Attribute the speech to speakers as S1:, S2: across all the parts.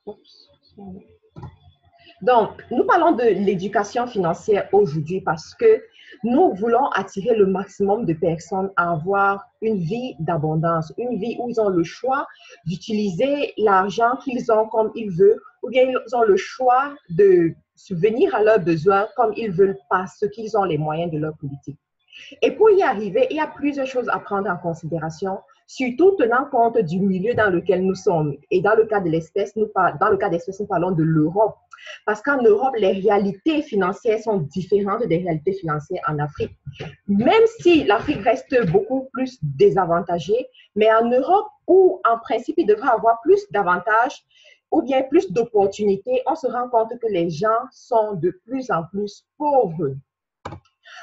S1: Oups. Donc, nous parlons de l'éducation financière aujourd'hui parce que nous voulons attirer le maximum de personnes à avoir une vie d'abondance, une vie où ils ont le choix d'utiliser l'argent qu'ils ont comme ils veulent, ou bien ils ont le choix de subvenir à leurs besoins comme ils veulent parce qu'ils ont les moyens de leur politique. Et pour y arriver, il y a plusieurs choses à prendre en considération, surtout tenant compte du milieu dans lequel nous sommes. Et dans le cas de l'espèce, nous parlons de l'Europe. Parce qu'en Europe, les réalités financières sont différentes des réalités financières en Afrique. Même si l'Afrique reste beaucoup plus désavantagée, mais en Europe, où en principe il devrait avoir plus d'avantages ou bien plus d'opportunités, on se rend compte que les gens sont de plus en plus pauvres.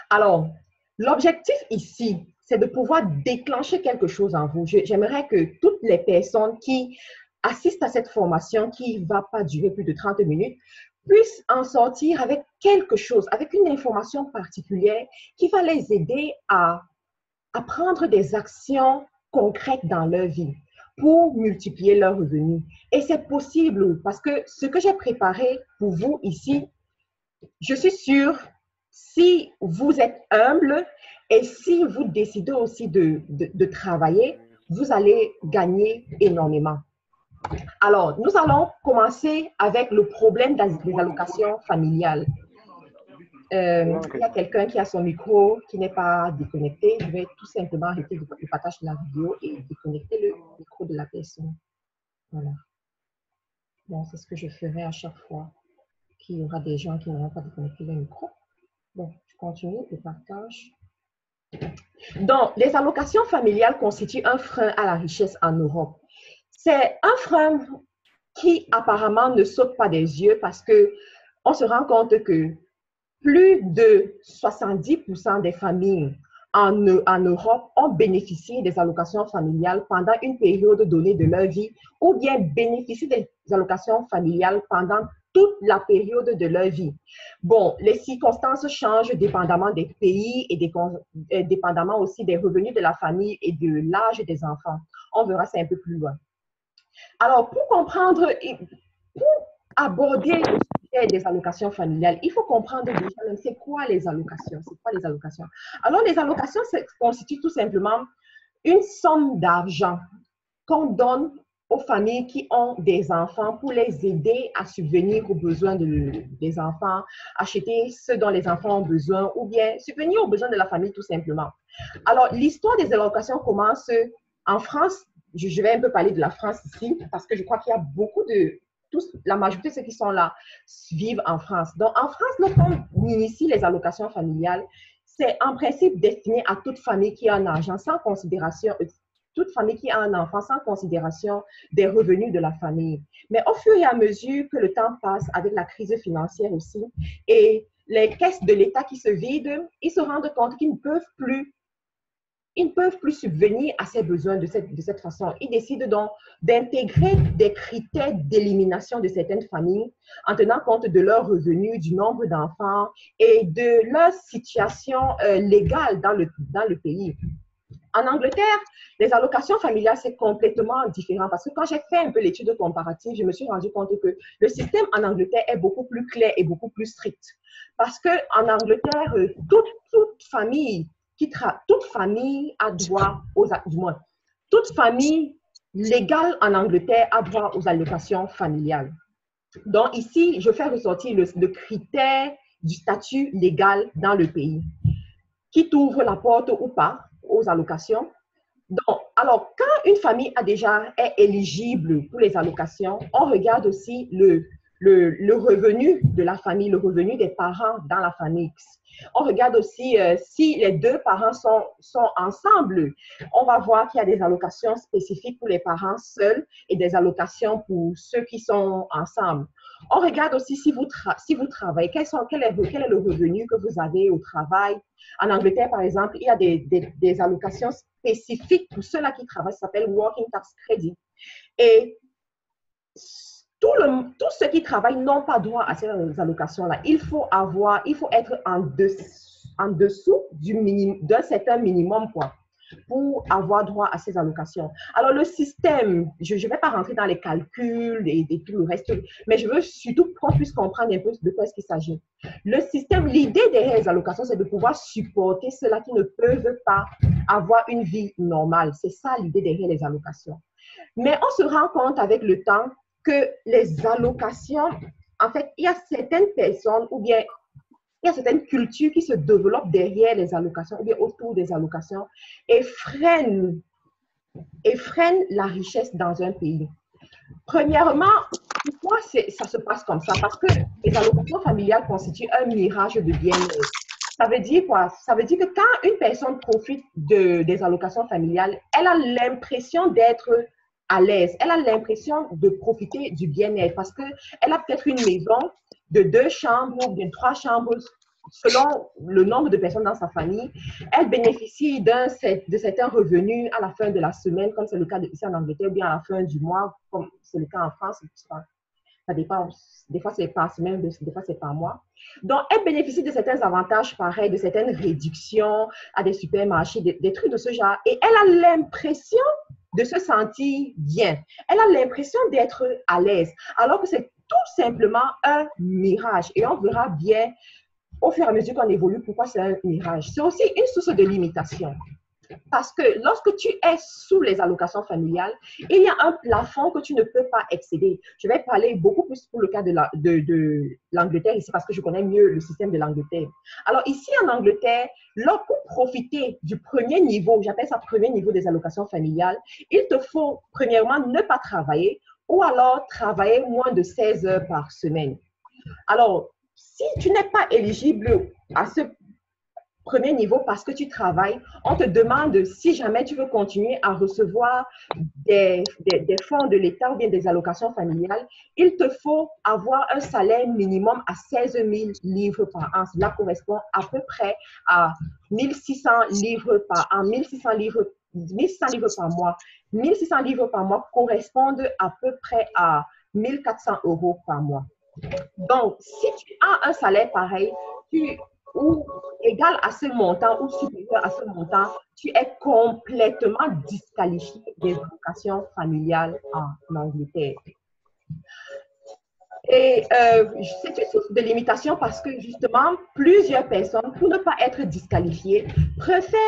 S1: Alors, l'objectif ici, c'est de pouvoir déclencher quelque chose en vous. J'aimerais que toutes les personnes qui assistent à cette formation, qui ne va pas durer plus de 30 minutes, puissent en sortir avec quelque chose, avec une information particulière qui va les aider à prendre des actions concrètes dans leur vie pour multiplier leurs revenus. Et c'est possible parce que ce que j'ai préparé pour vous ici, je suis sûre, si vous êtes humble et si vous décidez aussi de travailler, vous allez gagner énormément. Alors, nous allons commencer avec le problème des allocations familiales. Il y a quelqu'un qui a son micro qui n'est pas déconnecté. Je vais tout simplement arrêter le partage de la vidéo et déconnecter le micro de la personne. Voilà. Bon, c'est ce que je ferai à chaque fois qu'il y aura des gens qui n'auront pas déconnecté le micro. Bon, je continue le partage. Donc, les allocations familiales constituent un frein à la richesse en Europe. C'est un frein qui apparemment ne saute pas des yeux parce qu'on se rend compte que plus de 70% des familles en Europe ont bénéficié des allocations familiales pendant une période donnée de leur vie ou bien bénéficient des allocations familiales pendant toute la période de leur vie. Bon, les circonstances changent dépendamment des pays et dépendamment aussi des revenus de la famille et de l'âge des enfants. On verra ça un peu plus loin. Alors, pour comprendre, pour aborder le sujet des allocations familiales, il faut comprendre déjà c'est quoi les allocations. C'est quoi les allocations? Alors, les allocations constituent tout simplement une somme d'argent qu'on donne aux familles qui ont des enfants pour les aider à subvenir aux besoins des enfants, acheter ce dont les enfants ont besoin ou bien subvenir aux besoins de la famille tout simplement. Alors, l'histoire des allocations commence en France. Je vais un peu parler de la France ici parce que je crois qu'il y a beaucoup la majorité de ceux qui sont là vivent en France. Donc, en France, lorsqu'on initie les allocations familiales, c'est en principe destiné à toute famille qui a un argent sans considération, toute famille qui a un enfant sans considération des revenus de la famille. Mais au fur et à mesure que le temps passe avec la crise financière aussi et les caisses de l'État qui se vident, ils se rendent compte qu'ils ne peuvent plus subvenir à ces besoins de cette façon. Ils décident donc d'intégrer des critères d'élimination de certaines familles en tenant compte de leurs revenus, du nombre d'enfants et de leur situation légale dans le pays. En Angleterre, les allocations familiales, c'est complètement différent parce que quand j'ai fait un peu l'étude comparative, je me suis rendu compte que le système en Angleterre est beaucoup plus clair et beaucoup plus strict. Parce qu'en Angleterre, toute famille a droit toute famille légale en Angleterre a droit aux allocations familiales. Donc ici, je fais ressortir le critère du statut légal dans le pays qui t'ouvre la porte ou pas aux allocations. Donc, alors, quand une famille est éligible pour les allocations, on regarde aussi le revenu de la famille, le revenu des parents dans la famille. On regarde aussi si les deux parents sont ensemble. On va voir qu'il y a des allocations spécifiques pour les parents seuls et des allocations pour ceux qui sont ensemble. On regarde aussi si vous travaillez, quel est le revenu que vous avez au travail. En Angleterre, par exemple, il y a des allocations spécifiques pour ceux-là qui travaillent, ça s'appelle Working Tax Credit. Et tous ceux qui travaillent n'ont pas droit à ces allocations-là. Il faut être en dessous d'un certain minimum, quoi. pour avoir droit à ces allocations. Alors, le système, je ne vais pas rentrer dans les calculs et tout le reste, mais je veux surtout qu'on puisse comprendre un peu de quoi est-ce qu'il s'agit. Le système, l'idée derrière les allocations, c'est de pouvoir supporter ceux-là qui ne peuvent pas avoir une vie normale. C'est ça l'idée derrière les allocations. Mais on se rend compte avec le temps que les allocations, en fait, il y a certaines personnes ou bien il y a certaines cultures qui se développent derrière les allocations ou bien autour des allocations et freinent la richesse dans un pays. Premièrement, pourquoi ça se passe comme ça? Parce que les allocations familiales constituent un mirage de bien-être. Ça veut dire quoi? Ça veut dire que quand une personne profite des allocations familiales, elle a l'impression d'être à l'aise. Elle a l'impression de profiter du bien-être parce qu'elle a peut-être une maison de 2 chambres ou bien 3 chambres selon le nombre de personnes dans sa famille. Elle bénéficie de certains revenus à la fin de la semaine, comme c'est le cas ici en Angleterre, ou bien à la fin du mois, comme c'est le cas en France. Ça dépend. Des fois, c'est par semaine, des fois, c'est par mois. Donc, elle bénéficie de certains avantages pareils, de certaines réductions à des supermarchés, des trucs de ce genre. Et elle a l'impression de se sentir bien. Elle a l'impression d'être à l'aise, alors que c'est tout simplement un mirage. Et on verra bien au fur et à mesure qu'on évolue pourquoi c'est un mirage. C'est aussi une source de limitation. Parce que lorsque tu es sous les allocations familiales, il y a un plafond que tu ne peux pas excéder. Je vais parler beaucoup plus pour le cas de l'Angleterre ici parce que je connais mieux le système de l'Angleterre. Alors ici en Angleterre, pour profiter du premier niveau, j'appelle ça premier niveau des allocations familiales, il te faut premièrement ne pas travailler ou alors travailler moins de 16 heures par semaine. Alors, si tu n'es pas éligible à ce premier niveau parce que tu travailles, on te demande si jamais tu veux continuer à recevoir des fonds de l'État ou bien des allocations familiales, il te faut avoir un salaire minimum à 16 000 livres par an. Cela correspond à peu près à 1600 livres par an, 1600 livres par mois. 1600 livres par mois correspondent à peu près à 1400 € par mois. Donc, si tu as un salaire pareil, ou égal à ce montant ou supérieur à ce montant, tu es complètement disqualifié des allocations familiales en Angleterre. Et c'est une source de limitation parce que justement, plusieurs personnes, pour ne pas être disqualifiées, préfèrent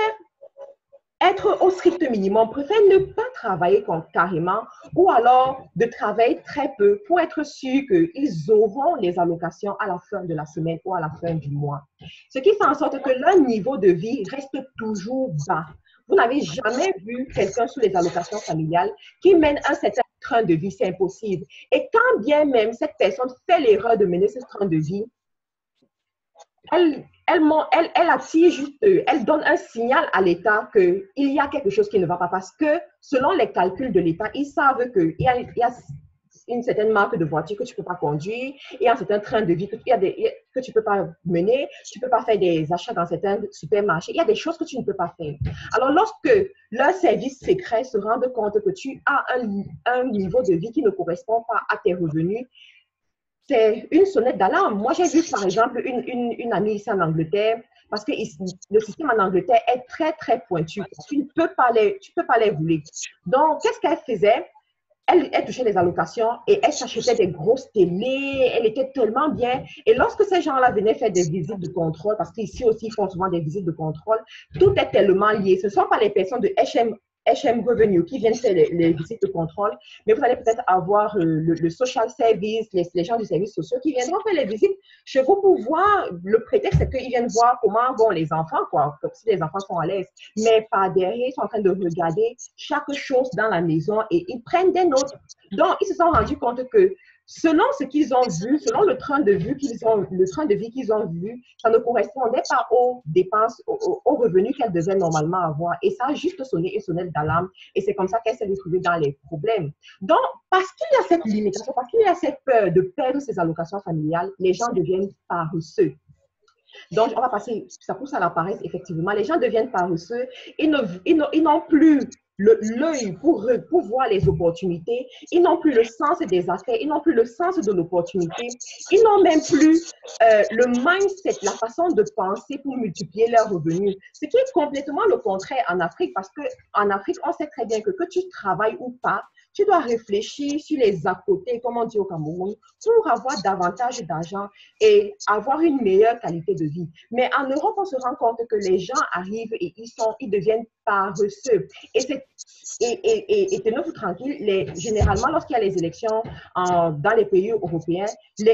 S1: être au strict minimum, préfèrent ne pas travailler carrément ou alors de travailler très peu pour être sûr qu'ils auront les allocations à la fin de la semaine ou à la fin du mois. Ce qui fait en sorte que leur niveau de vie reste toujours bas. Vous n'avez jamais vu quelqu'un sous les allocations familiales qui mène un certain train de vie, c'est impossible. Et quand bien même cette personne fait l'erreur de mener ce train de vie, elle attire juste, elle donne un signal à l'État qu'il y a quelque chose qui ne va pas parce que selon les calculs de l'État, ils savent qu'il y a une certaine marque de voiture que tu ne peux pas conduire, il y a un certain train de vie que tu ne peux pas mener, tu ne peux pas faire des achats dans certains supermarchés, il y a des choses que tu ne peux pas faire. Alors, lorsque leur service secret se rend compte que tu as un niveau de vie qui ne correspond pas à tes revenus, c'est une sonnette d'alarme. Moi, j'ai vu, par exemple, une amie ici en Angleterre, parce que le système en Angleterre est très, très pointu. Tu ne peux pas les rouler. Donc, qu'est-ce qu'elle faisait? Elle touchait les allocations et elle s'achetait des grosses télés. Elle était tellement bien. Et lorsque ces gens-là venaient faire des visites de contrôle, parce qu'ici aussi, ils font souvent des visites de contrôle, tout est tellement lié. Ce ne sont pas les personnes de HM Revenue qui viennent faire les visites de contrôle, mais vous allez peut-être avoir le social service, les gens du service social qui viendront faire les visites chez vous pour voir. Le prétexte, c'est qu'ils viennent voir comment vont les enfants, quoi, comme si les enfants sont à l'aise. Mais par derrière, ils sont en train de regarder chaque chose dans la maison et ils prennent des notes. Donc, ils se sont rendus compte que selon ce qu'ils ont vu, selon le train de vie qu'ils ont vu, ça ne correspondait pas aux dépenses, aux revenus qu'elle devait normalement avoir. Et ça a juste sonné une sonnette d'alarme. Et c'est comme ça qu'elle s'est retrouvée dans les problèmes. Donc, parce qu'il y a cette limitation, parce qu'il y a cette peur de perdre ses allocations familiales, les gens deviennent paresseux. Donc, on va passer, ça pousse à la paresse, effectivement. Les gens deviennent paresseux. Ils n'ont plus l'œil pour voir les opportunités. Ils n'ont plus le sens des affaires, ils n'ont plus le sens de l'opportunité. Ils n'ont même plus le mindset, la façon de penser pour multiplier leurs revenus. Ce qui est complètement le contraire en Afrique, parce qu'en Afrique, on sait très bien que tu travailles ou pas, tu dois réfléchir sur les à côté, comme on dit au Cameroun, pour avoir davantage d'argent et avoir une meilleure qualité de vie. Mais en Europe, on se rend compte que les gens arrivent et ils deviennent paresseux. Et tenez-vous tranquille, généralement, lorsqu'il y a les élections dans les pays européens,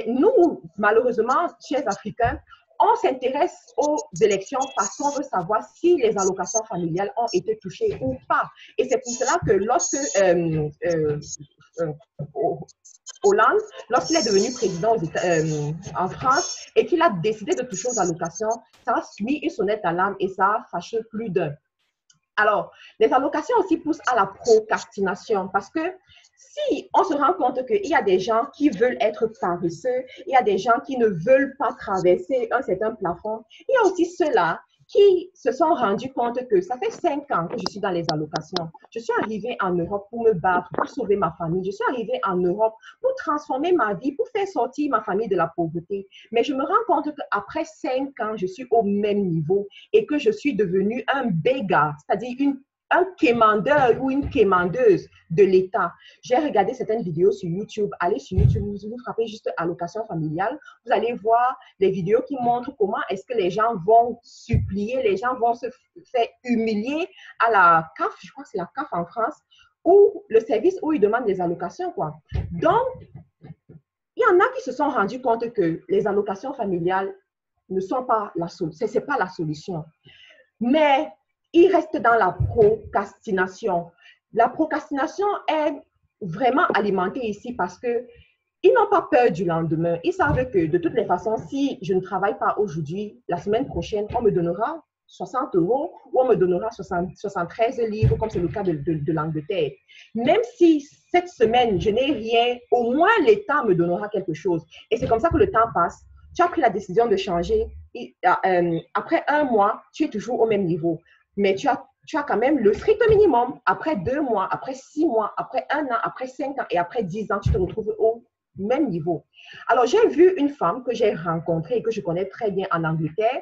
S1: nous, malheureusement, chers Africains, on s'intéresse aux élections parce qu'on veut savoir si les allocations familiales ont été touchées ou pas. Et c'est pour cela que lorsque Hollande, lorsqu'il est devenu président en France et qu'il a décidé de toucher aux allocations, ça a mis une sonnette d'alarme et ça a fâché plus d'un. Alors, les allocations aussi poussent à la procrastination parce que si on se rend compte qu'il y a des gens qui veulent être paresseux, il y a des gens qui ne veulent pas traverser un certain plafond, il y a aussi ceux-là qui se sont rendus compte que ça fait 5 ans que je suis dans les allocations. Je suis arrivée en Europe pour me battre, pour sauver ma famille. Je suis arrivée en Europe pour transformer ma vie, pour faire sortir ma famille de la pauvreté. Mais je me rends compte qu'après 5 ans, je suis au même niveau et que je suis devenue un beggar, c'est-à-dire un quémandeur ou une quémandeuse de l'État. J'ai regardé certaines vidéos sur YouTube. Allez sur YouTube, vous frappez juste allocation familiale. Vous allez voir les vidéos qui montrent comment est-ce que les gens vont supplier, les gens vont se faire humilier à la CAF, je crois que c'est la CAF en France, ou le service où ils demandent des allocations, quoi. Donc, il y en a qui se sont rendus compte que les allocations familiales ne sont pas la solution. C'est pas la solution. Mais ils restent dans la procrastination. La procrastination est vraiment alimentée ici parce que ils n'ont pas peur du lendemain. Ils savent que de toutes les façons, si je ne travaille pas aujourd'hui, la semaine prochaine, on me donnera 60 € ou on me donnera 73 livres, comme c'est le cas de l'Angleterre. Même si cette semaine, je n'ai rien, au moins l'État me donnera quelque chose. Et c'est comme ça que le temps passe. Tu as pris la décision de changer. Après 1 mois, tu es toujours au même niveau. Mais tu as quand même le strict minimum. Après 2 mois, après 6 mois, après 1 an, après 5 ans et après 10 ans, tu te retrouves au même niveau. Alors, j'ai vu une femme que j'ai rencontrée et que je connais très bien en Angleterre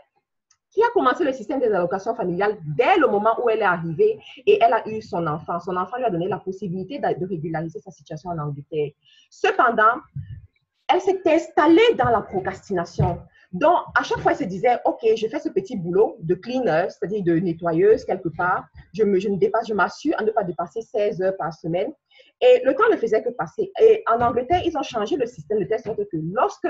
S1: qui a commencé le système des allocations familiales dès le moment où elle est arrivée et elle a eu son enfant. Son enfant lui a donné la possibilité de régulariser sa situation en Angleterre. Cependant, elle s'est installée dans la procrastination. Donc, à chaque fois, elle se disait, OK, je fais ce petit boulot de cleaner, c'est-à-dire de nettoyeuse quelque part. Je m'assure à ne pas dépasser 16 heures par semaine. Et le temps ne faisait que passer. Et en Angleterre, ils ont changé le système de telle sorte que lorsque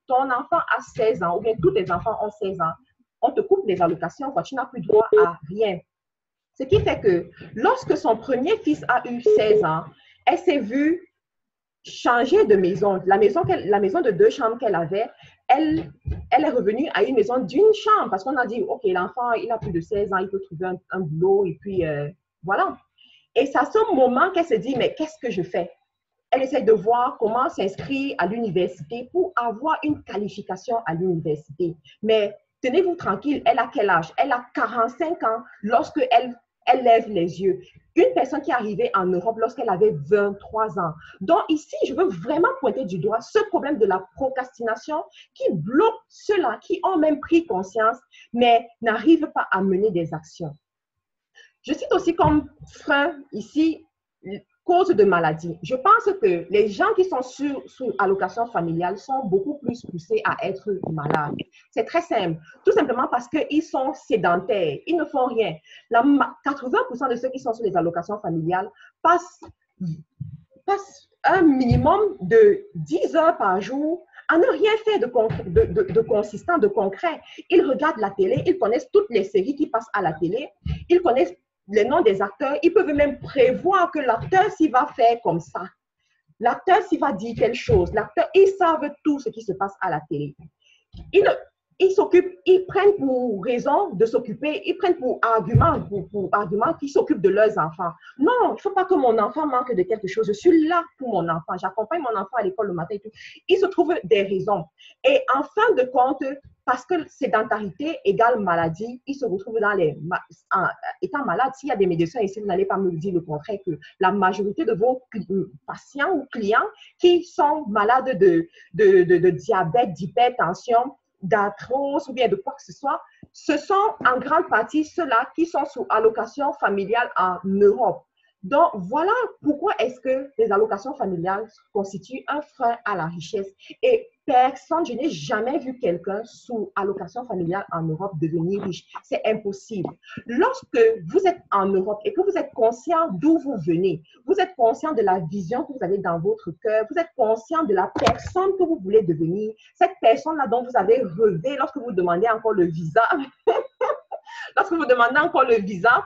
S1: ton enfant a 16 ans, ou bien tous tes enfants ont 16 ans, on te coupe les allocations, tu n'as plus droit à rien. Ce qui fait que lorsque son premier fils a eu 16 ans, elle s'est vue changer de maison. La maison de 2 chambres qu'elle avait, elle est revenue à une maison d'1 chambre parce qu'on a dit, OK, l'enfant, il a plus de 16 ans, il peut trouver un boulot et puis voilà. Et c'est à ce moment qu'elle se dit, mais qu'est-ce que je fais? Elle essaie de voir comment s'inscrire à l'université pour avoir une qualification à l'université. Mais tenez-vous tranquille, elle a quel âge? Elle a 45 ans lorsque elle lève les yeux. Une personne qui est arrivée en Europe lorsqu'elle avait 23 ans. Donc ici, je veux vraiment pointer du doigt ce problème de la procrastination qui bloque ceux-là qui ont même pris conscience, mais n'arrivent pas à mener des actions. Je cite aussi comme frein ici, cause de maladie. Je pense que les gens qui sont sous allocation familiale sont beaucoup plus poussés à être malades. C'est très simple. Tout simplement parce qu'ils sont sédentaires. Ils ne font rien. 80% de ceux qui sont sous les allocations familiales passent un minimum de 10 heures par jour à ne rien faire de consistant, de concret. Ils regardent la télé, ils connaissent toutes les séries qui passent à la télé, ils connaissent les noms des acteurs, ils peuvent même prévoir que l'acteur s'il va faire comme ça. L'acteur s'il va dire telle chose, l'acteur, ils savent tout ce qui se passe à la télé. ils s'occupent, ils prennent pour raison de s'occuper, ils prennent pour argument qu'ils s'occupent de leurs enfants. Non, il ne faut pas que mon enfant manque de quelque chose. Je suis là pour mon enfant. J'accompagne mon enfant à l'école le matin et tout. Ils se trouvent des raisons. Et en fin de compte, parce que sédentarité égale maladie, ils se retrouvent étant malades. S'il y a des médecins ici, vous n'allez pas me dire le contraire que la majorité de vos patients ou clients qui sont malades de diabète, d'hypertension, d'arthrose ou bien de quoi que ce soit, ce sont en grande partie ceux-là qui sont sous allocation familiale en Europe. Donc, voilà pourquoi est-ce que les allocations familiales constituent un frein à la richesse. Et personne, je n'ai jamais vu quelqu'un sous allocation familiale en Europe devenir riche. C'est impossible. Lorsque vous êtes en Europe et que vous êtes conscient d'où vous venez, vous êtes conscient de la vision que vous avez dans votre cœur, vous êtes conscient de la personne que vous voulez devenir, cette personne-là dont vous avez rêvé lorsque vous demandez encore le visa, lorsque vous demandez encore le visa,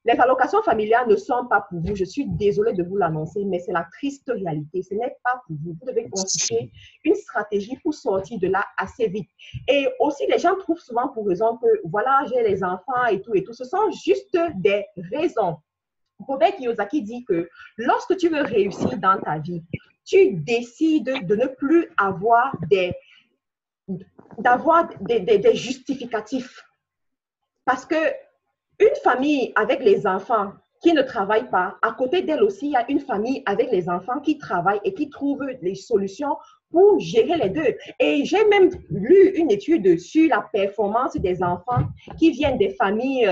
S1: les allocations familiales ne sont pas pour vous. Je suis désolée de vous l'annoncer, mais c'est la triste réalité. Ce n'est pas pour vous. Vous devez constituer une stratégie pour sortir de là assez vite. Et aussi, les gens trouvent souvent pour raison que, voilà, j'ai les enfants et tout et tout. Ce sont juste des raisons. Robert Kiyosaki dit que lorsque tu veux réussir dans ta vie, tu décides de ne plus avoir des justificatifs. Parce que une famille avec les enfants qui ne travaille pas, à côté d'elle aussi, il y a une famille avec les enfants qui travaillent et qui trouvent les solutions pour gérer les deux. Et j'ai même lu une étude sur la performance des enfants qui viennent des familles,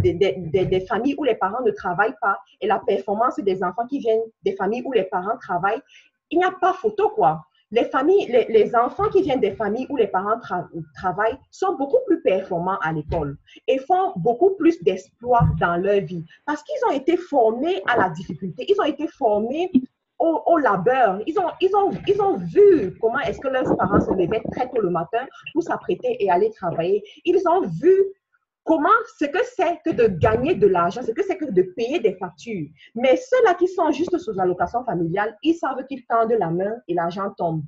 S1: des familles où les parents ne travaillent pas et la performance des enfants qui viennent des familles où les parents travaillent. Il n'y a pas photo, quoi. Les enfants qui viennent des familles où les parents travaillent sont beaucoup plus performants à l'école et font beaucoup plus d'exploits dans leur vie parce qu'ils ont été formés à la difficulté, ils ont été formés au labeur. Ils ont vu comment est-ce que leurs parents se levaient très tôt le matin pour s'apprêter et aller travailler. Ils ont vu ce que c'est que de gagner de l'argent, ce que c'est que de payer des factures. Mais ceux-là qui sont juste sous allocation familiale, ils savent qu'ils tendent la main et l'argent tombe.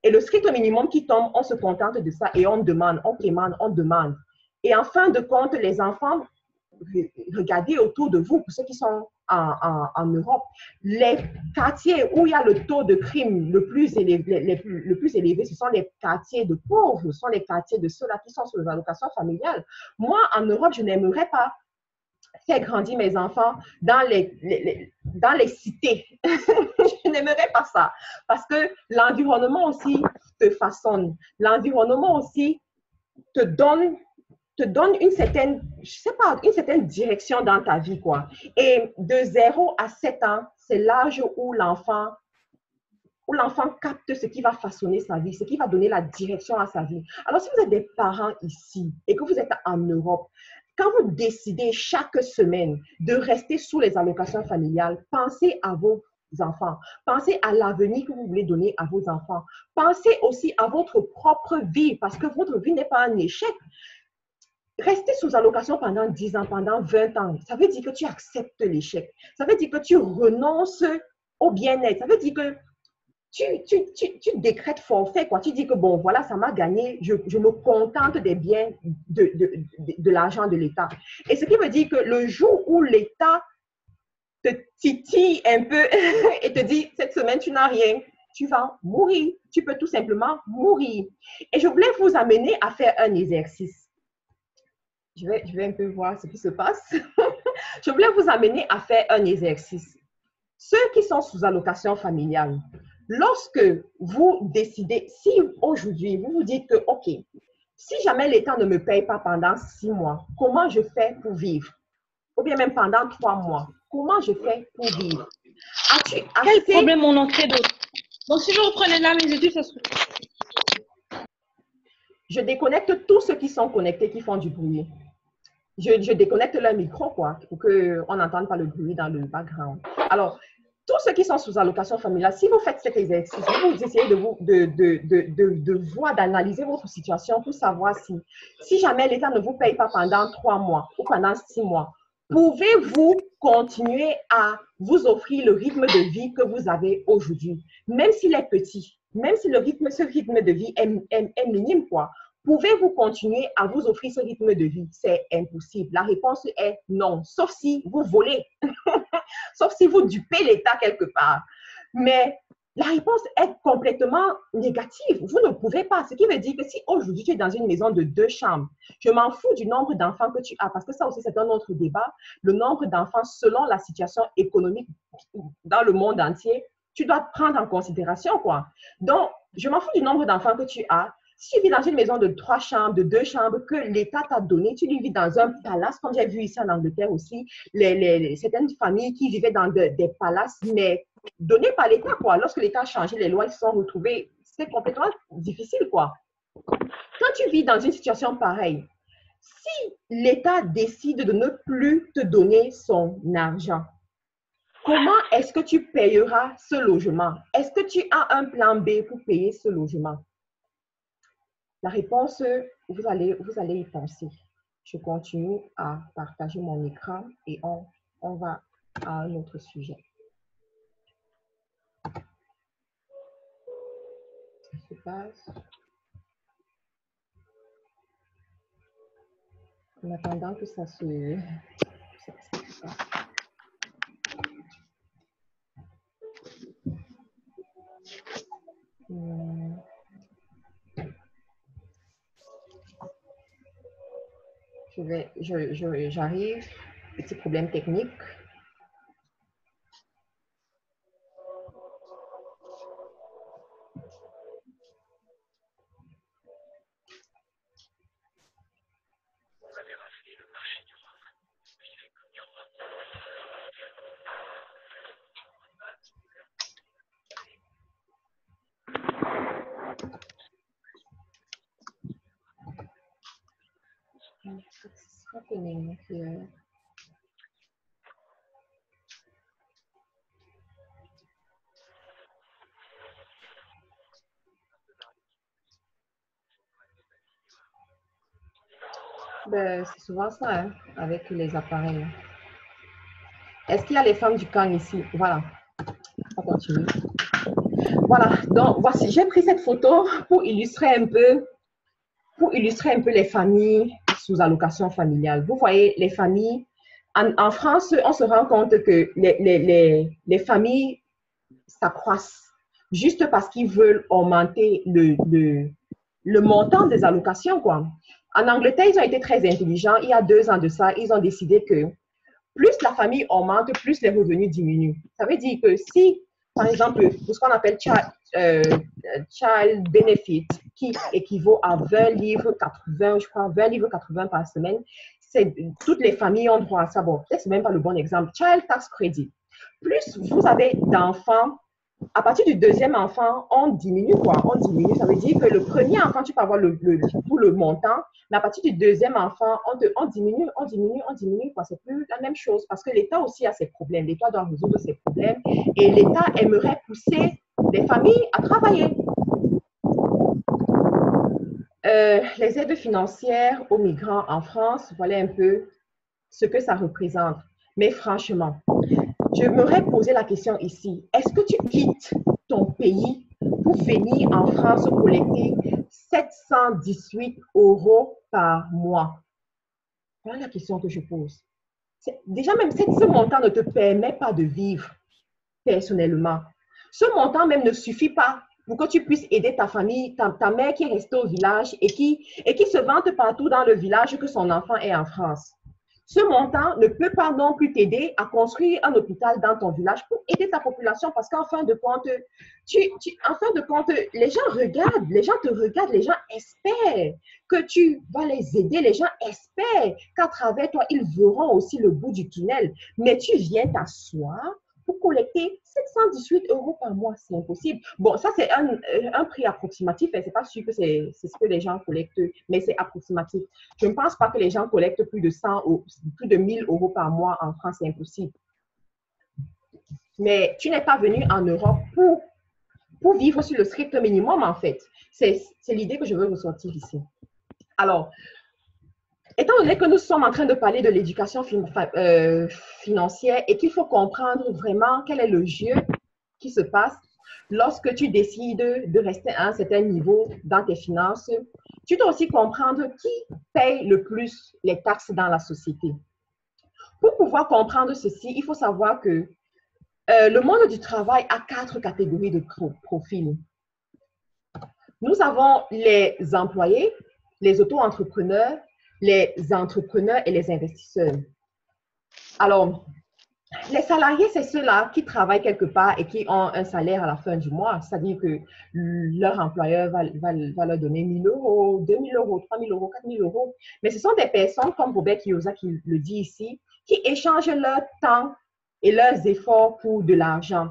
S1: Et le strict minimum qui tombe, on se contente de ça et on demande, on demande, on demande. Et en fin de compte, les enfants, regardez autour de vous, pour ceux qui sont en Europe, les quartiers où il y a le taux de crime le plus élevé, ce sont les quartiers de pauvres, ce sont les quartiers de ceux-là qui sont sur les allocations familiales. Moi, en Europe, je n'aimerais pas faire grandir mes enfants dans les cités. Je n'aimerais pas ça. Parce que l'environnement aussi te façonne. L'environnement aussi te donne une certaine, je sais pas, une certaine direction dans ta vie, quoi. Et de 0 à 7 ans, c'est l'âge où l'enfant capte ce qui va façonner sa vie, ce qui va donner la direction à sa vie. Alors, si vous êtes des parents ici et que vous êtes en Europe, quand vous décidez chaque semaine de rester sous les allocations familiales, pensez à vos enfants. Pensez à l'avenir que vous voulez donner à vos enfants. Pensez aussi à votre propre vie parce que votre vie n'est pas un échec. Rester sous allocation pendant 10 ans, pendant 20 ans, ça veut dire que tu acceptes l'échec. Ça veut dire que tu renonces au bien-être. Ça veut dire que tu décrètes forfait, quoi. Tu dis que bon, voilà, ça m'a gagné, je me contente des biens de l'argent de l'État. Et ce qui veut dire que le jour où l'État te titille un peu et te dit, cette semaine, tu n'as rien, tu vas mourir. Tu peux tout simplement mourir. Et je voulais vous amener à faire un exercice. Je vais un peu voir ce qui se passe. Je voulais vous amener à faire un exercice. Ceux qui sont sous allocation familiale, lorsque vous décidez, si aujourd'hui vous vous dites que, OK, si jamais l'État ne me paye pas pendant 6 mois, comment je fais pour vivre? Ou bien même pendant 3 mois, comment je fais pour vivre?
S2: Quel problème on en crée d'autres? Donc, si vous reprenez là mes études, ça se fait.
S1: Je déconnecte tous ceux qui sont connectés, qui font du bruit. Je déconnecte leur micro, quoi, pour qu'on n'entende pas le bruit dans le background. Alors, tous ceux qui sont sous allocation familiale, si vous faites cet exercice, vous essayez de voir, d'analyser votre situation pour savoir si jamais l'État ne vous paye pas pendant 3 mois ou pendant 6 mois, pouvez-vous continuer à vous offrir le rythme de vie que vous avez aujourd'hui, même s'il est petit, même si ce rythme de vie est minime, quoi. Pouvez-vous continuer à vous offrir ce rythme de vie? C'est impossible. La réponse est non, sauf si vous volez, sauf si vous dupez l'État quelque part. Mais la réponse est complètement négative. Vous ne pouvez pas. Ce qui veut dire que si aujourd'hui tu es dans une maison de 2 chambres, je m'en fous du nombre d'enfants que tu as, parce que ça aussi c'est un autre débat. Le nombre d'enfants selon la situation économique dans le monde entier, tu dois prendre en considération, quoi. Donc, je m'en fous du nombre d'enfants que tu as. Si tu vis dans une maison de 3 chambres, de 2 chambres, que l'État t'a donné, tu vis dans un palace, comme j'ai vu ici en Angleterre aussi, certaines familles qui vivaient dans des palaces, mais donnés par l'État, quoi. Lorsque l'État a changé les lois, ils se sont retrouvés, c'est complètement difficile, quoi. Quand tu vis dans une situation pareille, si l'État décide de ne plus te donner son argent, comment est-ce que tu payeras ce logement? Est-ce que tu as un plan B pour payer ce logement? La réponse, vous allez y penser. Je continue à partager mon écran et on va à un autre sujet. Ça se passe. En attendant que ça se... J'arrive. Petit problème technique. What's happening here? Ben, c'est souvent ça, hein, avec les appareils. Est-ce qu'il y a les femmes du camp ici? Voilà. On continue. Voilà. Donc, voici. J'ai pris cette photo pour illustrer un peu les familles sous allocation familiale. Vous voyez, les familles, en France, on se rend compte que les familles s'accroissent juste parce qu'ils veulent augmenter le montant des allocations, quoi. En Angleterre, ils ont été très intelligents. Il y a 2 ans de ça, ils ont décidé que plus la famille augmente, plus les revenus diminuent. Ça veut dire que si, par exemple, ce qu'on appelle child benefit, qui équivaut à 20 livres 80, je crois, 20 livres 80 par semaine, toutes les familles ont droit à ça. Bon, peut-être que ce n'est même pas le bon exemple. Child tax credit. Plus vous avez d'enfants, à partir du 2e enfant, on diminue, quoi. On diminue. Ça veut dire que le premier enfant, tu peux avoir tout le montant, mais à partir du 2e enfant, on diminue, quoi. C'est plus la même chose parce que l'État aussi a ses problèmes. L'État doit résoudre ses problèmes et l'État aimerait pousser les familles à travailler. Les aides financières aux migrants en France, voilà un peu ce que ça représente. Mais franchement, je m'aurais posé la question ici. Est-ce que tu quittes ton pays pour venir en France collecter 718 € par mois? Voilà la question que je pose. Déjà, même ce montant ne te permet pas de vivre personnellement. Ce montant même ne suffit pas pour que tu puisses aider ta famille, ta mère qui est restée au village et qui se vante partout dans le village que son enfant est en France. Ce montant ne peut pas non plus t'aider à construire un hôpital dans ton village pour aider ta population parce qu'en fin de compte, les gens regardent, les gens te regardent, les gens espèrent que tu vas les aider, les gens espèrent qu'à travers toi, ils verront aussi le bout du tunnel. Mais tu viens t'asseoir pour collecter 718 € par mois, c'est impossible. Bon, ça, c'est un prix approximatif. Ce n'est pas sûr que c'est ce que les gens collectent, mais c'est approximatif. Je ne pense pas que les gens collectent plus de 100 ou plus de 1000 € par mois en France, c'est impossible. Mais tu n'es pas venu en Europe pour vivre sur le strict minimum, en fait. C'est l'idée que je veux ressortir ici. Alors, étant donné que nous sommes en train de parler de l'éducation financière et qu'il faut comprendre vraiment quel est le jeu qui se passe lorsque tu décides de rester à un certain niveau dans tes finances, Tu dois aussi comprendre qui paye le plus les taxes dans la société. Pour pouvoir comprendre ceci, il faut savoir que le monde du travail a 4 catégories de profils. Nous avons les employés, les auto-entrepreneurs, les entrepreneurs et les investisseurs. Alors, les salariés, c'est ceux-là qui travaillent quelque part et qui ont un salaire à la fin du mois. C'est-à-dire que leur employeur va leur donner 1 000 euros, 2 000 euros, 3 000 euros, 4 000 euros. Mais ce sont des personnes, comme Robert Kiyosaki le dit ici, qui échangent leur temps et leurs efforts pour de l'argent.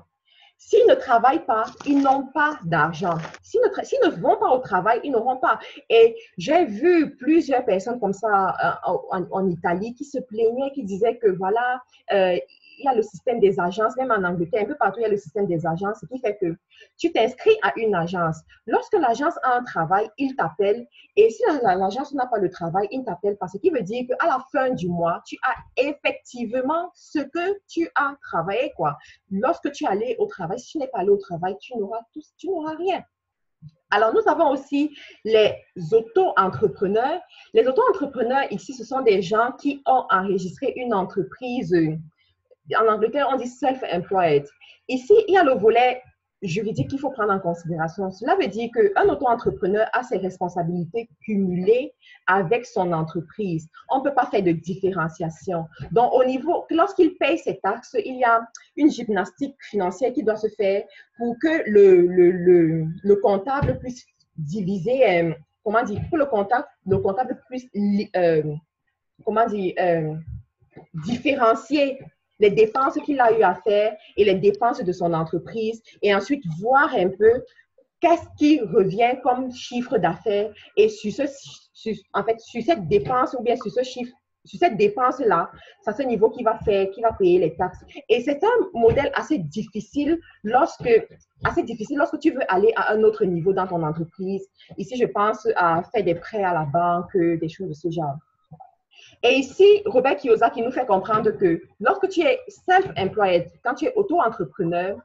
S1: S'ils ne travaillent pas, ils n'ont pas d'argent. S'ils ne vont pas au travail, ils n'auront pas. Et j'ai vu plusieurs personnes comme ça en Italie qui se plaignaient, qui disaient que voilà, il y a le système des agences, même en Angleterre, un peu partout, il y a le système des agences, ce qui fait que tu t'inscris à une agence. Lorsque l'agence a un travail, il t'appelle. Et si l'agence n'a pas le travail, il ne t'appelle pas. Ce qui veut dire qu'à la fin du mois, tu as effectivement ce que tu as travaillé, quoi. Lorsque tu es allé au travail, si tu n'es pas allé au travail, tu n'auras rien. Alors, nous avons aussi les auto-entrepreneurs. Les auto-entrepreneurs, ici, ce sont des gens qui ont enregistré une entreprise. En Angleterre, on dit self-employed. Ici, il y a le volet juridique qu'il faut prendre en considération. Cela veut dire qu'un auto-entrepreneur a ses responsabilités cumulées avec son entreprise. On ne peut pas faire de différenciation. Donc, au niveau, lorsqu'il paye ses taxes, il y a une gymnastique financière qui doit se faire pour que le comptable puisse diviser, comment dire, pour le comptable puisse, comment dire, différencier les dépenses qu'il a eu à faire et les dépenses de son entreprise et ensuite voir un peu qu'est-ce qui revient comme chiffre d'affaires et sur cette dépense ou bien sur ce chiffre, sur cette dépense-là, c'est à ce niveau qu'il va payer les taxes. Et c'est un modèle assez difficile lorsque tu veux aller à un autre niveau dans ton entreprise. Ici, je pense à faire des prêts à la banque, des choses de ce genre. Et ici, Robert Kiyosaki nous fait comprendre que lorsque tu es self-employed, quand tu es auto-entrepreneur,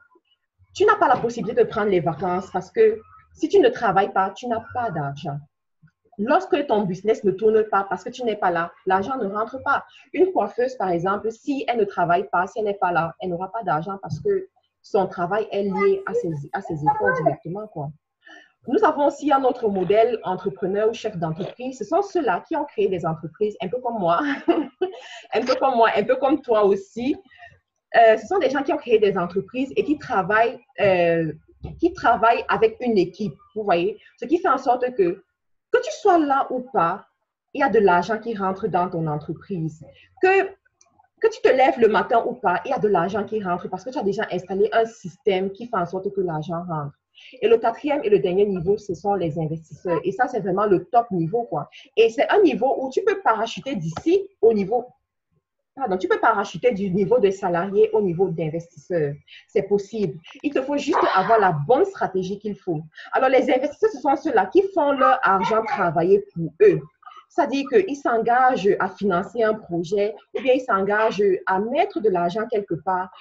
S1: tu n'as pas la possibilité de prendre les vacances parce que si tu ne travailles pas, tu n'as pas d'argent. Lorsque ton business ne tourne pas parce que tu n'es pas là, l'argent ne rentre pas. Une coiffeuse, par exemple, si elle ne travaille pas, si elle n'est pas là, elle n'aura pas d'argent parce que son travail est lié à ses efforts directement, quoi. Nous avons aussi un autre modèle entrepreneur ou chef d'entreprise. Ce sont ceux-là qui ont créé des entreprises, un peu comme moi, un peu comme moi, un peu comme toi aussi. Ce sont des gens qui ont créé des entreprises et qui travaillent avec une équipe, vous voyez. Ce qui fait en sorte que tu sois là ou pas, il y a de l'argent qui rentre dans ton entreprise. Que tu te lèves le matin ou pas, il y a de l'argent qui rentre parce que tu as déjà installé un système qui fait en sorte que l'argent rentre. Et le quatrième et le dernier niveau, ce sont les investisseurs. Et ça, c'est vraiment le top niveau, quoi. Et c'est un niveau où tu peux parachuter d'ici au niveau, pardon, tu peux parachuter du niveau de salarié au niveau d'investisseur. C'est possible. Il te faut juste avoir la bonne stratégie qu'il faut. Alors, les investisseurs, ce sont ceux-là qui font leur argent travailler pour eux. C'est-à-dire qu'ils s'engagent à financer un projet ou bien ils s'engagent à mettre de l'argent quelque part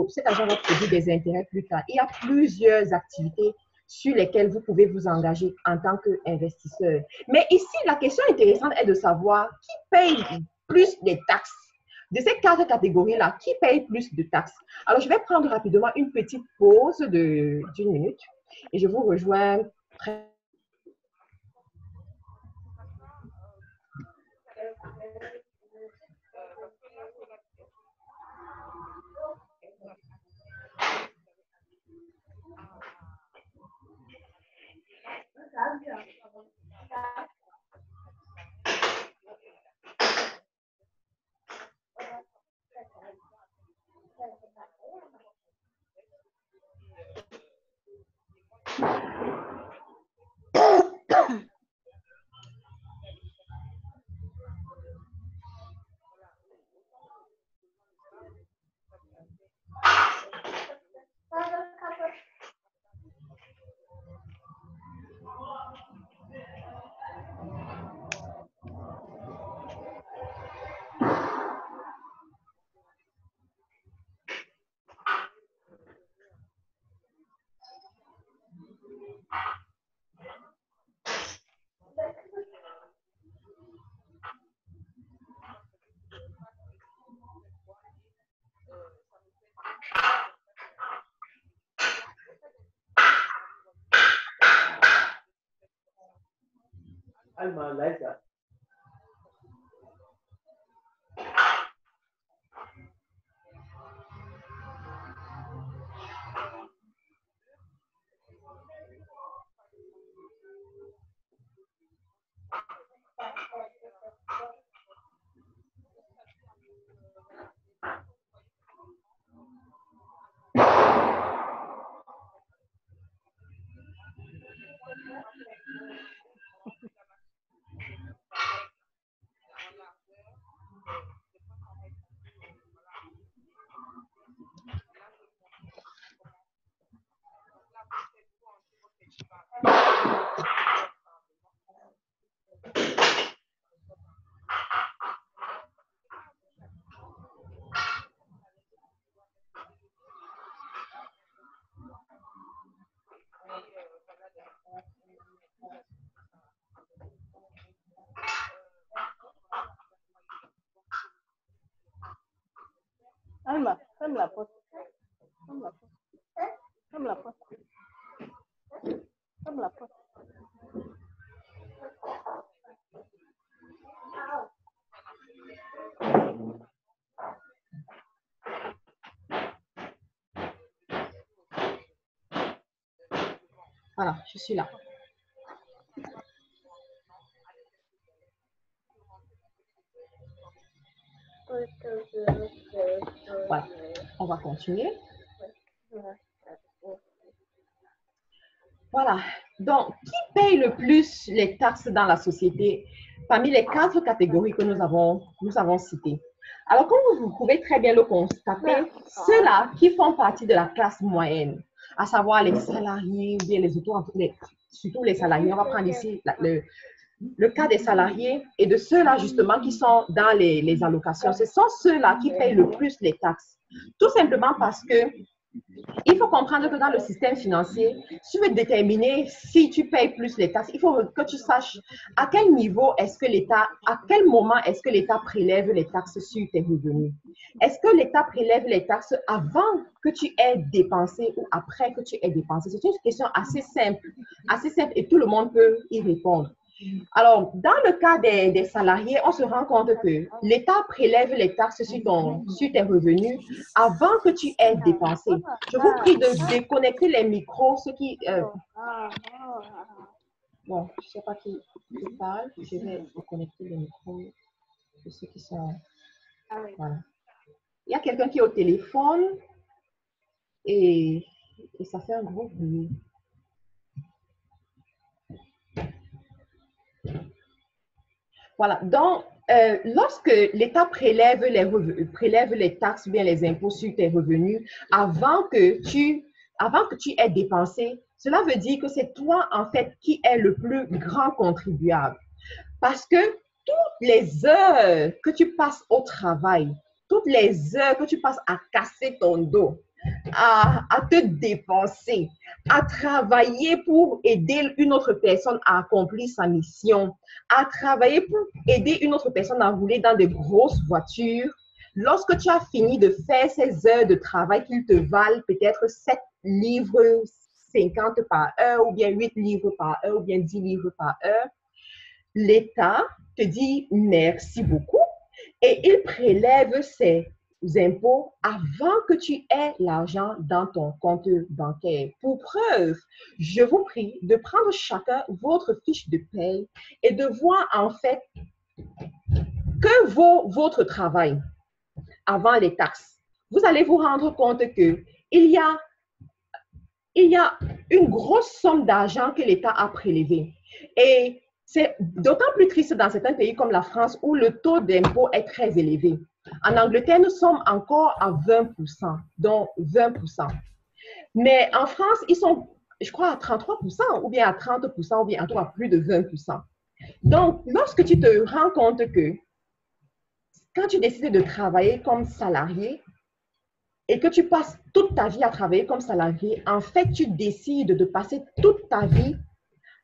S1: cet argent va produire des intérêts plus tard. Il y a plusieurs activités sur lesquelles vous pouvez vous engager en tant qu'investisseur. Mais ici, la question intéressante est de savoir qui paye plus des taxes. De ces 4 catégories-là, qui paye plus de taxes? Alors, je vais prendre rapidement une petite pause d'une minute et je vous rejoins très.
S2: Alma, ferme la porte. Ferme la porte. Ferme la porte. Ferme la porte.
S1: Voilà, je suis là. Voilà, on va continuer. Voilà, donc qui paye le plus les taxes dans la société parmi les 4 catégories que nous avons citées? Alors, comme vous pouvez très bien le constater, ceux-là qui font partie de la classe moyenne, à savoir les salariés, bien surtout les salariés, on va prendre ici le cas des salariés et de ceux-là justement qui sont dans les allocations, ce sont ceux-là qui payent le plus les taxes. Tout simplement parce que il faut comprendre que dans le système financier, si tu veux déterminer si tu payes plus les taxes, il faut que tu saches à quel niveau est-ce que l'État, à quel moment est-ce que l'État prélève les taxes sur tes revenus. Est-ce que l'État prélève les taxes avant que tu aies dépensé ou après que tu aies dépensé? C'est une question assez simple et tout le monde peut y répondre. Alors, dans le cas des salariés, on se rend compte que l'État prélève les taxes sur tes revenus avant que tu aies dépensé. Je vous prie de déconnecter les micros, ceux qui... Bon, je ne sais pas qui parle. Je vais déconnecter les micros de ceux qui sont... Voilà. Il y a quelqu'un qui est au téléphone et ça fait un gros bruit. Voilà, donc, lorsque l'État prélève les taxes ou bien les impôts sur tes revenus avant que tu aies dépensé, cela veut dire que c'est toi, en fait, qui es le plus grand contribuable. Parce que toutes les heures que tu passes au travail, toutes les heures que tu passes à casser ton dos, à te dépenser, à travailler pour aider une autre personne à accomplir sa mission, à travailler pour aider une autre personne à rouler dans de grosses voitures. Lorsque tu as fini de faire ces heures de travail qui te valent peut-être 7 livres 50 par heure, ou bien 8 livres par heure, ou bien 10 livres par heure, l'État te dit merci beaucoup et il prélève ses impôts avant que tu aies l'argent dans ton compte bancaire. Pour preuve, je vous prie de prendre chacun votre fiche de paye et de voir en fait que vaut votre travail avant les taxes. Vous allez vous rendre compte qu'il y a une grosse somme d'argent que l'État a prélevé. Et c'est d'autant plus triste dans certains pays comme la France où le taux d'impôt est très élevé. En Angleterre, nous sommes encore à 20%, donc 20%. Mais en France, ils sont, je crois, à 33% ou bien à 30% ou bien en tout cas plus de 20%. Donc, lorsque tu te rends compte que quand tu décides de travailler comme salarié et que tu passes toute ta vie à travailler comme salarié, en fait, tu décides de passer toute ta vie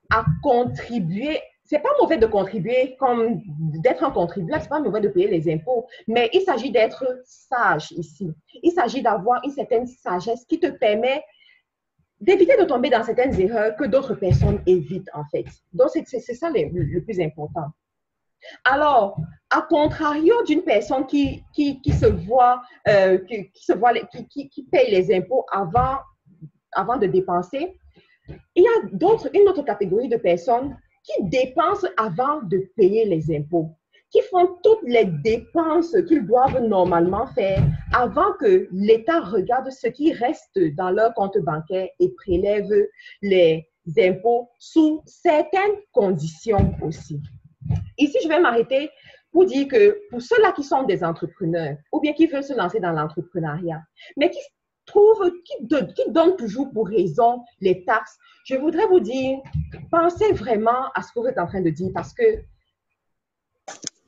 S1: à contribuer. C'est pas mauvais de contribuer comme d'être un contribuable, c'est pas mauvais de payer les impôts, mais il s'agit d'être sage ici. Il s'agit d'avoir une certaine sagesse qui te permet d'éviter de tomber dans certaines erreurs que d'autres personnes évitent, en fait. Donc, c'est ça le plus important. Alors, à contrario d'une personne qui se voit, qui paye les impôts avant de dépenser, il y a une autre catégorie de personnes qui dépensent avant de payer les impôts, qui font toutes les dépenses qu'ils doivent normalement faire avant que l'État regarde ce qui reste dans leur compte bancaire et prélève les impôts sous certaines conditions aussi. Ici, je vais m'arrêter pour dire que pour ceux-là qui sont des entrepreneurs ou bien qui veulent se lancer dans l'entrepreneuriat, mais qui donnent toujours pour raison les taxes, je voudrais vous dire, pensez vraiment à ce que vous êtes en train de dire parce que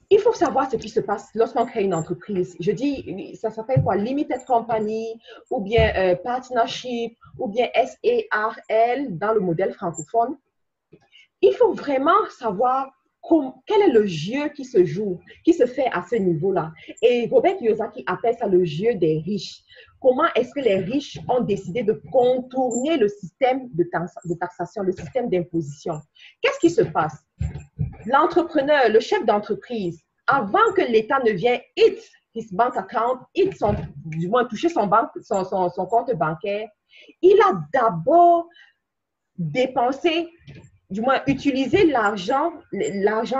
S1: il faut savoir ce qui se passe lorsqu'on crée une entreprise. Je dis, ça s'appelle quoi? Limited Company ou bien Partnership ou bien SARL dans le modèle francophone. Il faut vraiment savoir quel est le jeu qui se joue, qui se fait à ce niveau-là. Et Robert Kiyosaki appelle ça le jeu des riches. Comment est-ce que les riches ont décidé de contourner le système de taxation, le système d'imposition? Qu'est-ce qui se passe? L'entrepreneur, le chef d'entreprise, avant que l'État ne vienne hit his bank account, du moins toucher son compte bancaire, il a d'abord dépensé, du moins utiliser l'argent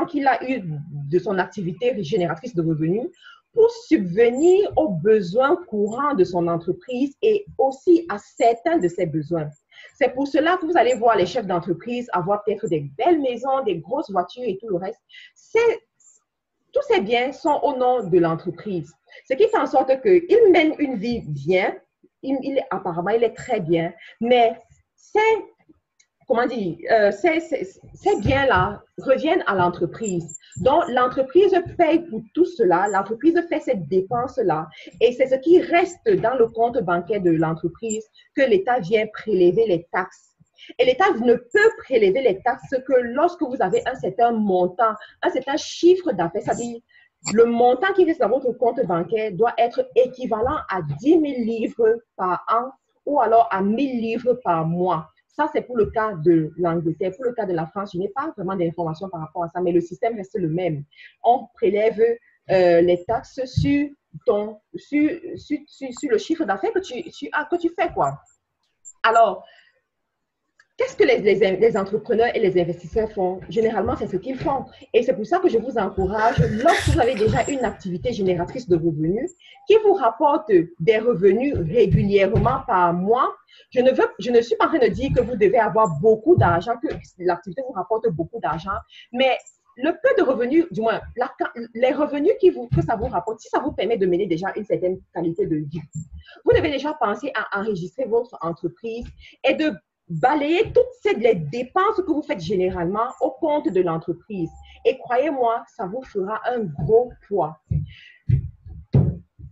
S1: qu'il a eu de son activité génératrice de revenus pour subvenir aux besoins courants de son entreprise et aussi à certains de ses besoins. C'est pour cela que vous allez voir les chefs d'entreprise avoir peut-être des belles maisons, des grosses voitures et tout le reste. Tous ces biens sont au nom de l'entreprise. Ce qui fait en sorte qu'il mène une vie bien, apparemment, il est très bien, mais ces biens-là reviennent à l'entreprise. Donc, l'entreprise paye pour tout cela, l'entreprise fait cette dépense-là, et c'est ce qui reste dans le compte bancaire de l'entreprise que l'État vient prélever les taxes. Et l'État ne peut prélever les taxes que lorsque vous avez un certain montant, un certain chiffre d'affaires, c'est-à-dire le montant qui reste dans votre compte bancaire doit être équivalent à 10 000 livres par an ou alors à 1 000 livres par mois. Ça, c'est pour le cas de l'Angleterre. Pour le cas de la France, je n'ai pas vraiment d'informations par rapport à ça, mais le système reste le même. On prélève les taxes sur le chiffre d'affaires que tu fais, quoi. Alors, qu'est-ce que les entrepreneurs et les investisseurs font? Généralement, c'est ce qu'ils font. Et c'est pour ça que je vous encourage, lorsque vous avez déjà une activité génératrice de revenus qui vous rapporte des revenus régulièrement par mois, je ne suis pas en train de dire que vous devez avoir beaucoup d'argent, que l'activité vous rapporte beaucoup d'argent, mais le peu de revenus, du moins, les revenus que ça vous rapporte, si ça vous permet de mener déjà une certaine qualité de vie, vous devez déjà penser à enregistrer votre entreprise et de balayer toutes les dépenses que vous faites généralement au compte de l'entreprise. Et croyez-moi, ça vous fera un gros poids.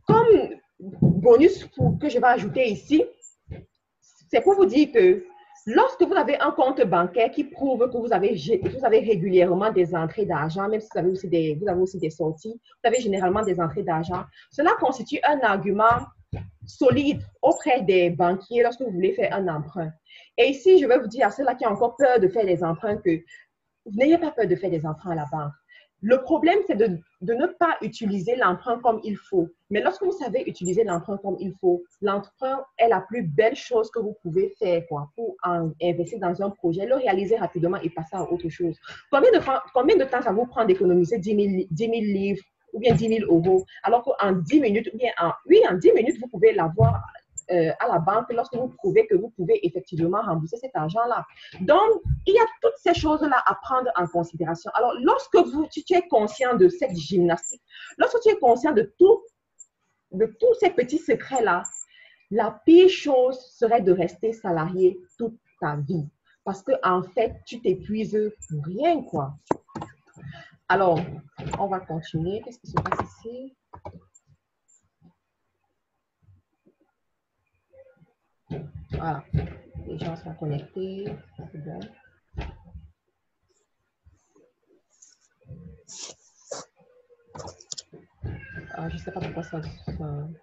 S1: Comme bonus que je vais ajouter ici, c'est pour vous dire que lorsque vous avez un compte bancaire qui prouve que vous avez régulièrement des entrées d'argent, même si vous avez aussi des sorties, vous avez généralement des entrées d'argent, cela constitue un argument solide auprès des banquiers lorsque vous voulez faire un emprunt. Et ici, je vais vous dire à ceux-là qui ont encore peur de faire des emprunts que n'ayez pas peur de faire des emprunts à la banque. Le problème, c'est de ne pas utiliser l'emprunt comme il faut. Mais lorsque vous savez utiliser l'emprunt comme il faut, l'emprunt est la plus belle chose que vous pouvez faire pour investir dans un projet, le réaliser rapidement et passer à autre chose. Combien de temps ça vous prend d'économiser 10 000 livres ou bien 10 000 euros, alors qu'en 10 minutes, ou bien en 10 minutes, vous pouvez l'avoir à la banque lorsque vous prouvez que vous pouvez effectivement rembourser cet argent-là. Donc, il y a toutes ces choses-là à prendre en considération. Alors, lorsque tu es conscient de cette gymnastique, lorsque tu es conscient de tous ces petits secrets-là, la pire chose serait de rester salarié toute ta vie. Parce qu'en fait, tu t'épuises pour rien, quoi. Alors, on va continuer. Qu'est-ce qui se passe ici? Voilà. Les gens sont connectés. C'est bon. Je ne sais pas pourquoi ça... C'est bon.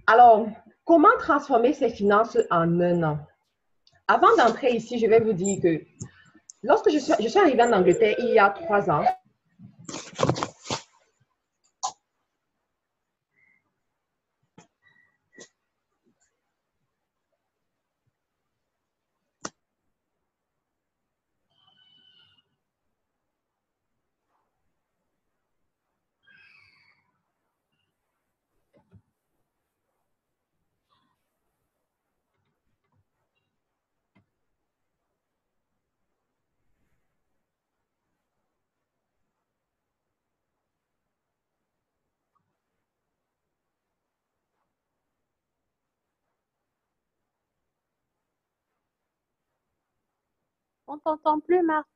S1: Alors, comment transformer ses finances en un an? Avant d'entrer ici, je vais vous dire que lorsque je suis arrivée en Angleterre il y a 3 ans,
S3: On t'entend plus, Marthe.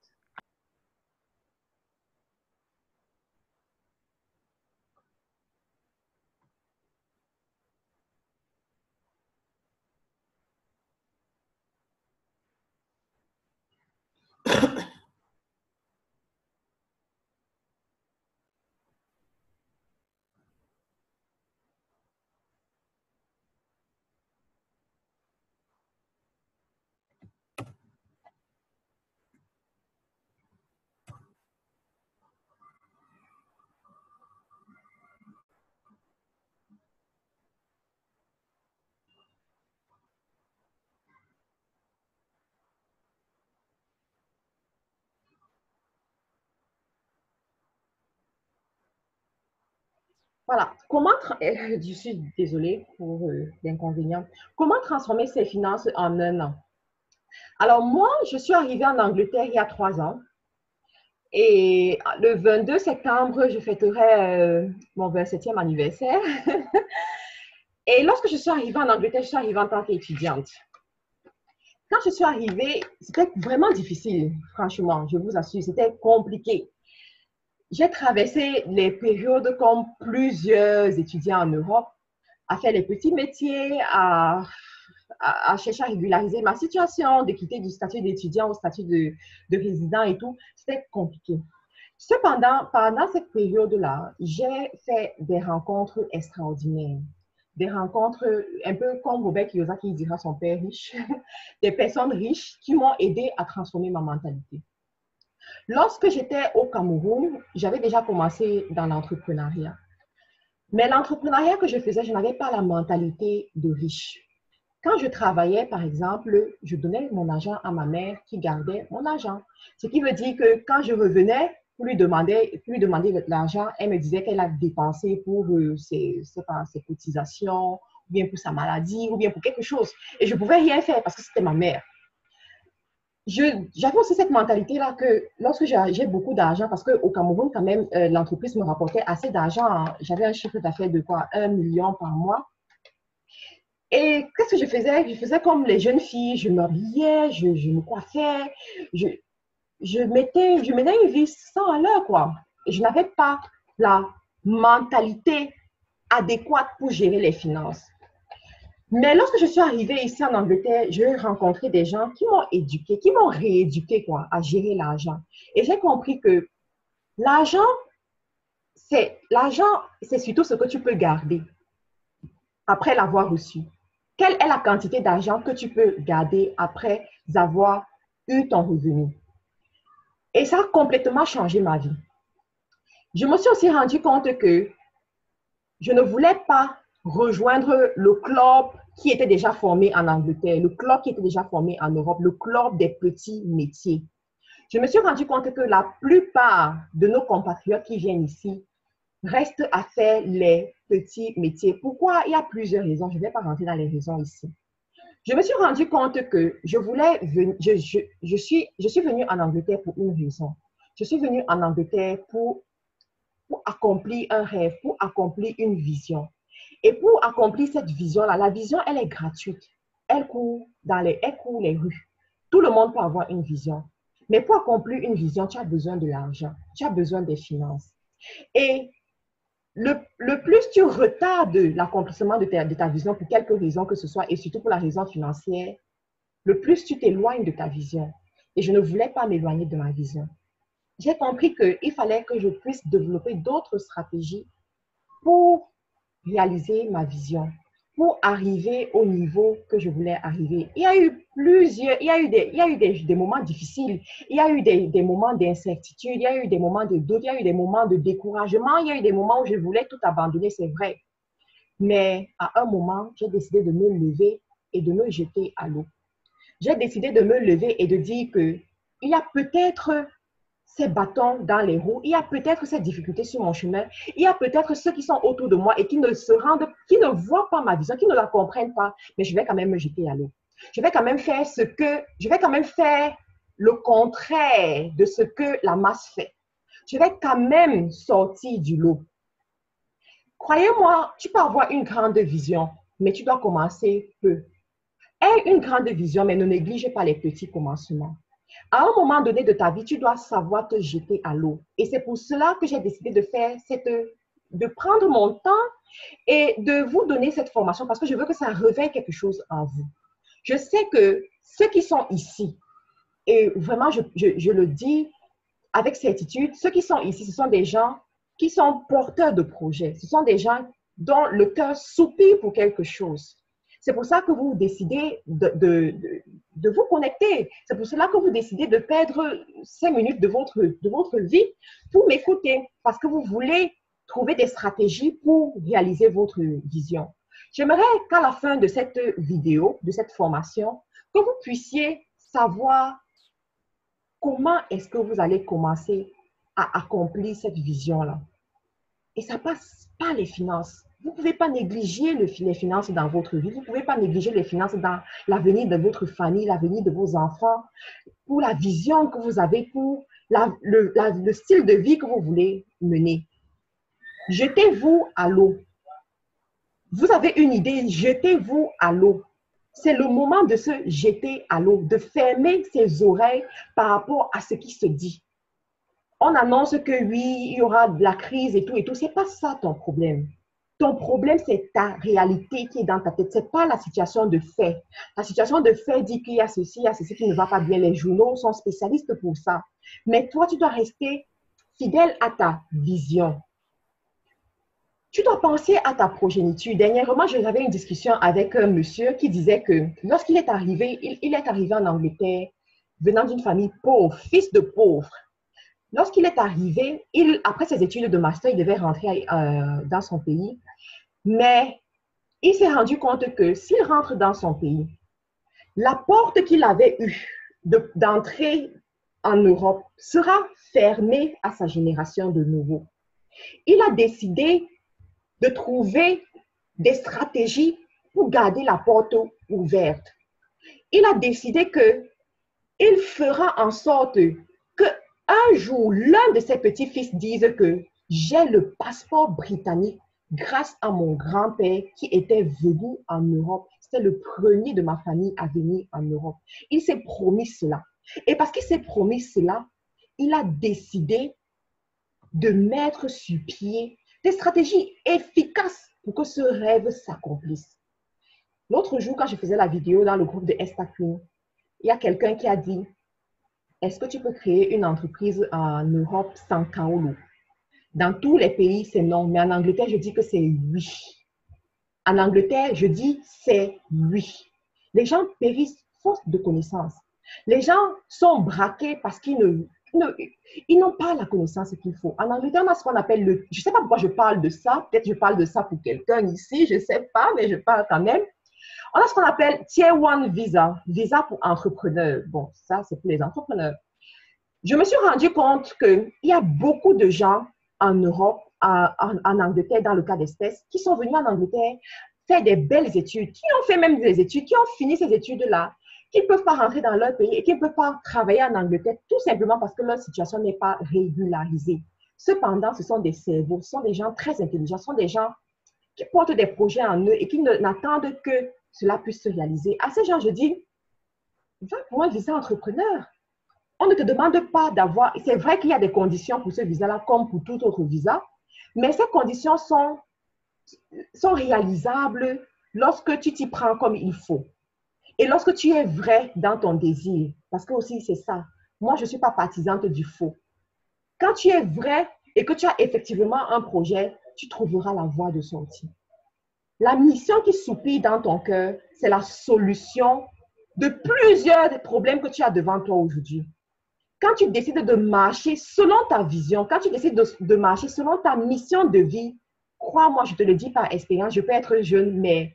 S1: voilà, je suis désolée pour l'inconvénient, comment transformer ses finances en un an? Alors moi, je suis arrivée en Angleterre il y a 3 ans et le 22 septembre, je fêterai mon 27e anniversaire. Et lorsque je suis arrivée en Angleterre, je suis arrivée en tant qu'étudiante. Quand je suis arrivée, c'était vraiment difficile, franchement, je vous assure, c'était compliqué. J'ai traversé les périodes comme plusieurs étudiants en Europe, à faire les petits métiers, à chercher à régulariser ma situation, de quitter du statut d'étudiant au statut de résident et tout. C'était compliqué. Cependant, pendant cette période-là, j'ai fait des rencontres extraordinaires. Des rencontres un peu comme Robert Kiyosaki dira son père riche, des personnes riches qui m'ont aidé à transformer ma mentalité. Lorsque j'étais au Cameroun, j'avais déjà commencé dans l'entrepreneuriat. Mais l'entrepreneuriat que je faisais, je n'avais pas la mentalité de riche. Quand je travaillais, par exemple, je donnais mon argent à ma mère qui gardait mon argent. Ce qui veut dire que quand je revenais pour lui demander de l'argent, elle me disait qu'elle a dépensé pour ses cotisations, ou bien pour sa maladie, ou bien pour quelque chose. Et je ne pouvais rien faire parce que c'était ma mère. J'avais aussi cette mentalité-là que lorsque j'ai beaucoup d'argent, parce qu'au Cameroun, quand même, l'entreprise me rapportait assez d'argent. Hein. J'avais un chiffre d'affaires de quoi? 1 million par mois. Et qu'est-ce que je faisais? Je faisais comme les jeunes filles, je m'habillais, je me coiffais, je, je menais une vie sans à l'heure, quoi. Et je n'avais pas la mentalité adéquate pour gérer les finances. Mais lorsque je suis arrivée ici en Angleterre, j'ai rencontré des gens qui m'ont éduqué, qui m'ont rééduqué, quoi, à gérer l'argent. Et j'ai compris que l'argent, c'est surtout ce que tu peux garder après l'avoir reçu. Quelle est la quantité d'argent que tu peux garder après avoir eu ton revenu? Et ça a complètement changé ma vie. Je me suis aussi rendu compte que je ne voulais pas rejoindre le club qui était déjà formé en Angleterre, le club qui était déjà formé en Europe, le club des petits métiers. Je me suis rendu compte que la plupart de nos compatriotes qui viennent ici restent à faire les petits métiers. Pourquoi? Il y a plusieurs raisons. Je ne vais pas rentrer dans les raisons ici. Je me suis rendu compte que je suis venue en Angleterre pour une raison. Je suis venue en Angleterre pour accomplir un rêve, pour accomplir une vision. Et pour accomplir cette vision-là, la vision, elle est gratuite. Elle court les rues. Tout le monde peut avoir une vision. Mais pour accomplir une vision, tu as besoin de l'argent, tu as besoin des finances. Et le plus tu retardes l'accomplissement de ta vision pour quelque raison que ce soit, et surtout pour la raison financière, le plus tu t'éloignes de ta vision. Et je ne voulais pas m'éloigner de ma vision. J'ai compris qu'il fallait que je puisse développer d'autres stratégies pour réaliser ma vision. pour arriver au niveau que je voulais arriver. Il y a eu des moments difficiles, il y a eu des moments d'incertitude, il y a eu des moments de doute, il y a eu des moments de découragement, il y a eu des moments où je voulais tout abandonner, c'est vrai. Mais à un moment, j'ai décidé de me lever et de me jeter à l'eau. J'ai décidé de me lever et de dire que il y a peut-être ces bâtons dans les roues, il y a peut-être ces difficultés sur mon chemin, il y a peut-être ceux qui sont autour de moi et qui ne voient pas ma vision, qui ne la comprennent pas, mais je vais quand même me jeter à l'eau. Je vais quand même faire le contraire de ce que la masse fait. Je vais quand même sortir du lot. Croyez-moi, tu peux avoir une grande vision, mais tu dois commencer peu. Aie une grande vision, mais ne néglige pas les petits commencements. À un moment donné de ta vie, tu dois savoir te jeter à l'eau. Et c'est pour cela que j'ai décidé de prendre mon temps et de vous donner cette formation parce que je veux que ça réveille quelque chose en vous. Je sais que ceux qui sont ici, et vraiment, je le dis avec certitude, ceux qui sont ici, ce sont des gens qui sont porteurs de projets. Ce sont des gens dont le cœur soupire pour quelque chose. C'est pour ça que vous décidez de vous connecter. C'est pour cela que vous décidez de perdre 5 minutes de votre vie pour m'écouter parce que vous voulez trouver des stratégies pour réaliser votre vision. J'aimerais qu'à la fin de cette vidéo, de cette formation, que vous puissiez savoir comment est-ce que vous allez commencer à accomplir cette vision-là. Et ça passe par les finances. Vous ne pouvez pas négliger les finances dans votre vie. Vous ne pouvez pas négliger les finances dans l'avenir de votre famille, l'avenir de vos enfants, pour la vision que vous avez, pour le style de vie que vous voulez mener. Jetez-vous à l'eau. Vous avez une idée, jetez-vous à l'eau. C'est le moment de se jeter à l'eau, de fermer ses oreilles par rapport à ce qui se dit. On annonce que oui, il y aura de la crise et tout. Ce n'est pas ça ton problème. Ton problème, c'est ta réalité qui est dans ta tête. Ce n'est pas la situation de fait. La situation de fait dit qu'il y a ceci qui ne va pas bien. Les journaux sont spécialistes pour ça. Mais toi, tu dois rester fidèle à ta vision. Tu dois penser à ta progéniture. Dernièrement, j'avais une discussion avec un monsieur qui disait que lorsqu'il est arrivé, il est arrivé en Angleterre, venant d'une famille pauvre, fils de pauvre. Lorsqu'il est arrivé, après ses études de master, il devait rentrer dans son pays. Mais il s'est rendu compte que s'il rentre dans son pays, la porte qu'il avait eue d'entrer en Europe sera fermée à sa génération de nouveau. Il a décidé de trouver des stratégies pour garder la porte ouverte. Il a décidé qu'il fera en sorte qu'un jour, l'un de ses petits-fils dise que j'ai le passeport britannique grâce à mon grand-père qui était venu en Europe. C'était le premier de ma famille à venir en Europe. Il s'est promis cela. Et parce qu'il s'est promis cela, il a décidé de mettre sur pied des stratégies efficaces pour que ce rêve s'accomplisse. L'autre jour, quand je faisais la vidéo dans le groupe de Esta Queen, il y a quelqu'un qui a dit « Est-ce que tu peux créer une entreprise en Europe sans Kaolo ?» Dans tous les pays, c'est non, mais en Angleterre, je dis que c'est oui. En Angleterre, je dis c'est oui. Les gens périssent faute de connaissances. Les gens sont braqués parce qu'ils n'ont pas la connaissance qu'il faut. En Angleterre, on a ce qu'on appelle je ne sais pas pourquoi je parle de ça, peut-être je parle de ça pour quelqu'un ici, je ne sais pas, mais je parle quand même. On a ce qu'on appelle Tier 1 Visa, visa pour entrepreneurs. Bon, ça, c'est pour les entrepreneurs. Je me suis rendu compte qu'il y a beaucoup de gens en Europe, en Angleterre, dans le cas d'espèce, qui sont venus en Angleterre faire des belles études, qui ont fait même des études, qui ont fini ces études-là, qui ne peuvent pas rentrer dans leur pays et qui ne peuvent pas travailler en Angleterre, tout simplement parce que leur situation n'est pas régularisée. Cependant, ce sont des cerveaux, ce sont des gens très intelligents, ce sont des gens qui portent des projets en eux et qui n'attendent que cela puisse se réaliser. À ces gens, je dis, va pour un visa entrepreneur. On ne te demande pas d'avoir... C'est vrai qu'il y a des conditions pour ce visa-là, comme pour tout autre visa, mais ces conditions sont réalisables lorsque tu t'y prends comme il faut. Et lorsque tu es vrai dans ton désir, parce que aussi c'est ça. Moi, je ne suis pas partisante du faux. Quand tu es vrai et que tu as effectivement un projet, tu trouveras la voie de sortie. La mission qui soupire dans ton cœur, c'est la solution de plusieurs des problèmes que tu as devant toi aujourd'hui. Quand tu décides de marcher selon ta vision, quand tu décides de marcher selon ta mission de vie, crois-moi, je te le dis par expérience, je peux être jeune, mais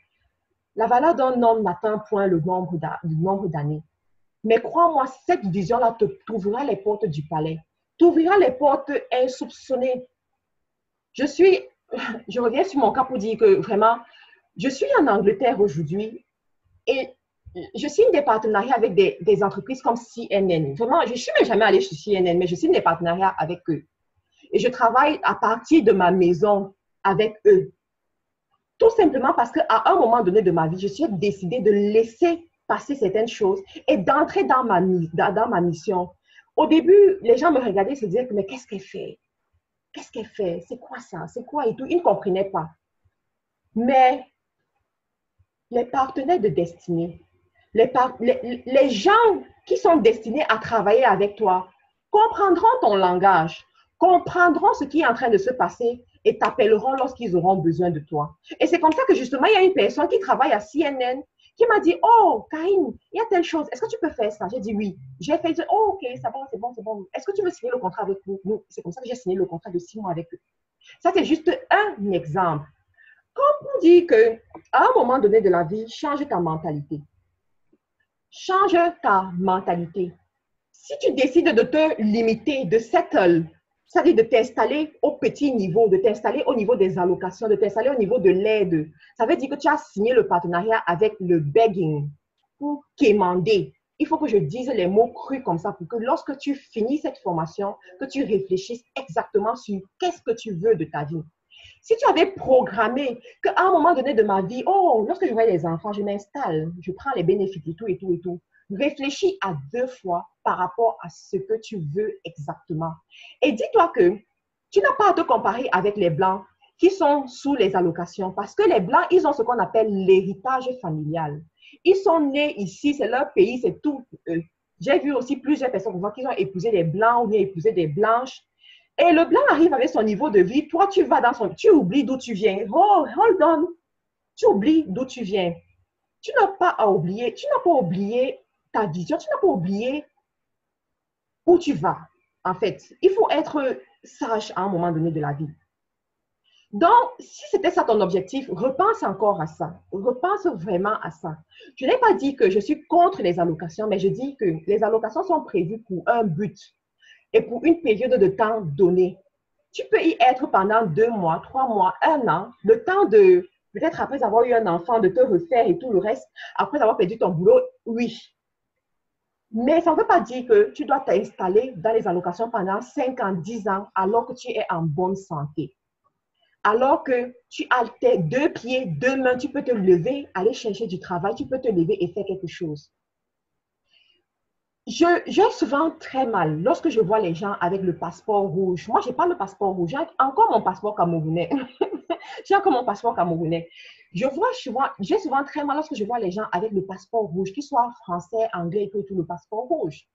S1: la valeur d'un homme n'atteint point le nombre d'années. Mais crois-moi, cette vision-là t'ouvrira les portes du palais, t'ouvrira les portes insoupçonnées. Je reviens sur mon cas pour dire que vraiment, je suis en Angleterre aujourd'hui et je signe des partenariats avec des entreprises comme CNN. Vraiment, je ne suis même jamais allée chez CNN, mais je signe des partenariats avec eux. Et je travaille à partir de ma maison avec eux. Tout simplement parce qu'à un moment donné de ma vie, je suis décidée de laisser passer certaines choses et d'entrer dans ma mission. Au début, les gens me regardaient et se disaient, mais qu'est-ce qu'elle fait? Qu'est-ce qu'elle fait? C'est quoi ça? C'est quoi et tout? Ils ne comprenaient pas. Mais les partenaires de destinée, les gens qui sont destinés à travailler avec toi comprendront ton langage, comprendront ce qui est en train de se passer et t'appelleront lorsqu'ils auront besoin de toi. Et c'est comme ça que justement, il y a une personne qui travaille à CNN qui m'a dit, oh, Karine, il y a telle chose, est-ce que tu peux faire ça? J'ai dit oui. J'ai fait, oh, ok, c'est bon, c'est bon, c'est bon. Est-ce que tu veux signer le contrat avec nous? C'est comme ça que j'ai signé le contrat de 6 mois avec eux. Ça, c'est juste un exemple. Comme on dit qu'à un moment donné de la vie, change ta mentalité. Change ta mentalité. Si tu décides de te limiter, de settle, c'est-à-dire de t'installer au petit niveau, de t'installer au niveau des allocations, de t'installer au niveau de l'aide, ça veut dire que tu as signé le partenariat avec le begging pour quémander. Il faut que je dise les mots crus comme ça pour que lorsque tu finis cette formation, que tu réfléchisses exactement sur qu'est-ce que tu veux de ta vie. Si tu avais programmé qu'à un moment donné de ma vie, oh, lorsque je vois les enfants, je m'installe, je prends les bénéfices et tout, et tout, et tout. Réfléchis à 2 fois par rapport à ce que tu veux exactement. Et dis-toi que tu n'as pas à te comparer avec les Blancs qui sont sous les allocations parce que les Blancs, ils ont ce qu'on appelle l'héritage familial. Ils sont nés ici, c'est leur pays, c'est tout. J'ai vu aussi plusieurs personnes qui ont épousé des Blancs ou bien épousé des Blanches. Et le Blanc arrive avec son niveau de vie. Toi, tu vas tu oublies d'où tu viens. Oh, hold on. Tu oublies d'où tu viens. Tu n'as pas à oublier. Tu n'as pas oublié ta vision. Tu n'as pas oublié où tu vas. En fait, il faut être sage à un moment donné de la vie. Donc, si c'était ça ton objectif, repense encore à ça. Repense vraiment à ça. Je n'ai pas dit que je suis contre les allocations, mais je dis que les allocations sont prévues pour un but et pour une période de temps donnée. Tu peux y être pendant 2 mois, 3 mois, 1 an, le temps de, peut-être après avoir eu un enfant, de te refaire et tout le reste, après avoir perdu ton boulot, oui. Mais ça ne veut pas dire que tu dois t'installer dans les allocations pendant 5 ans, 10 ans, alors que tu es en bonne santé. Alors que tu as tes 2 pieds, 2 mains, tu peux te lever, aller chercher du travail, tu peux te lever et faire quelque chose. J'ai souvent très mal lorsque je vois les gens avec le passeport rouge. Moi, je n'ai pas le passeport rouge. J'ai encore mon passeport camerounais. J'ai encore mon passeport camerounais. J'ai souvent très mal lorsque je vois les gens avec le passeport rouge, qu'ils soient français, anglais, et tout le passeport rouge.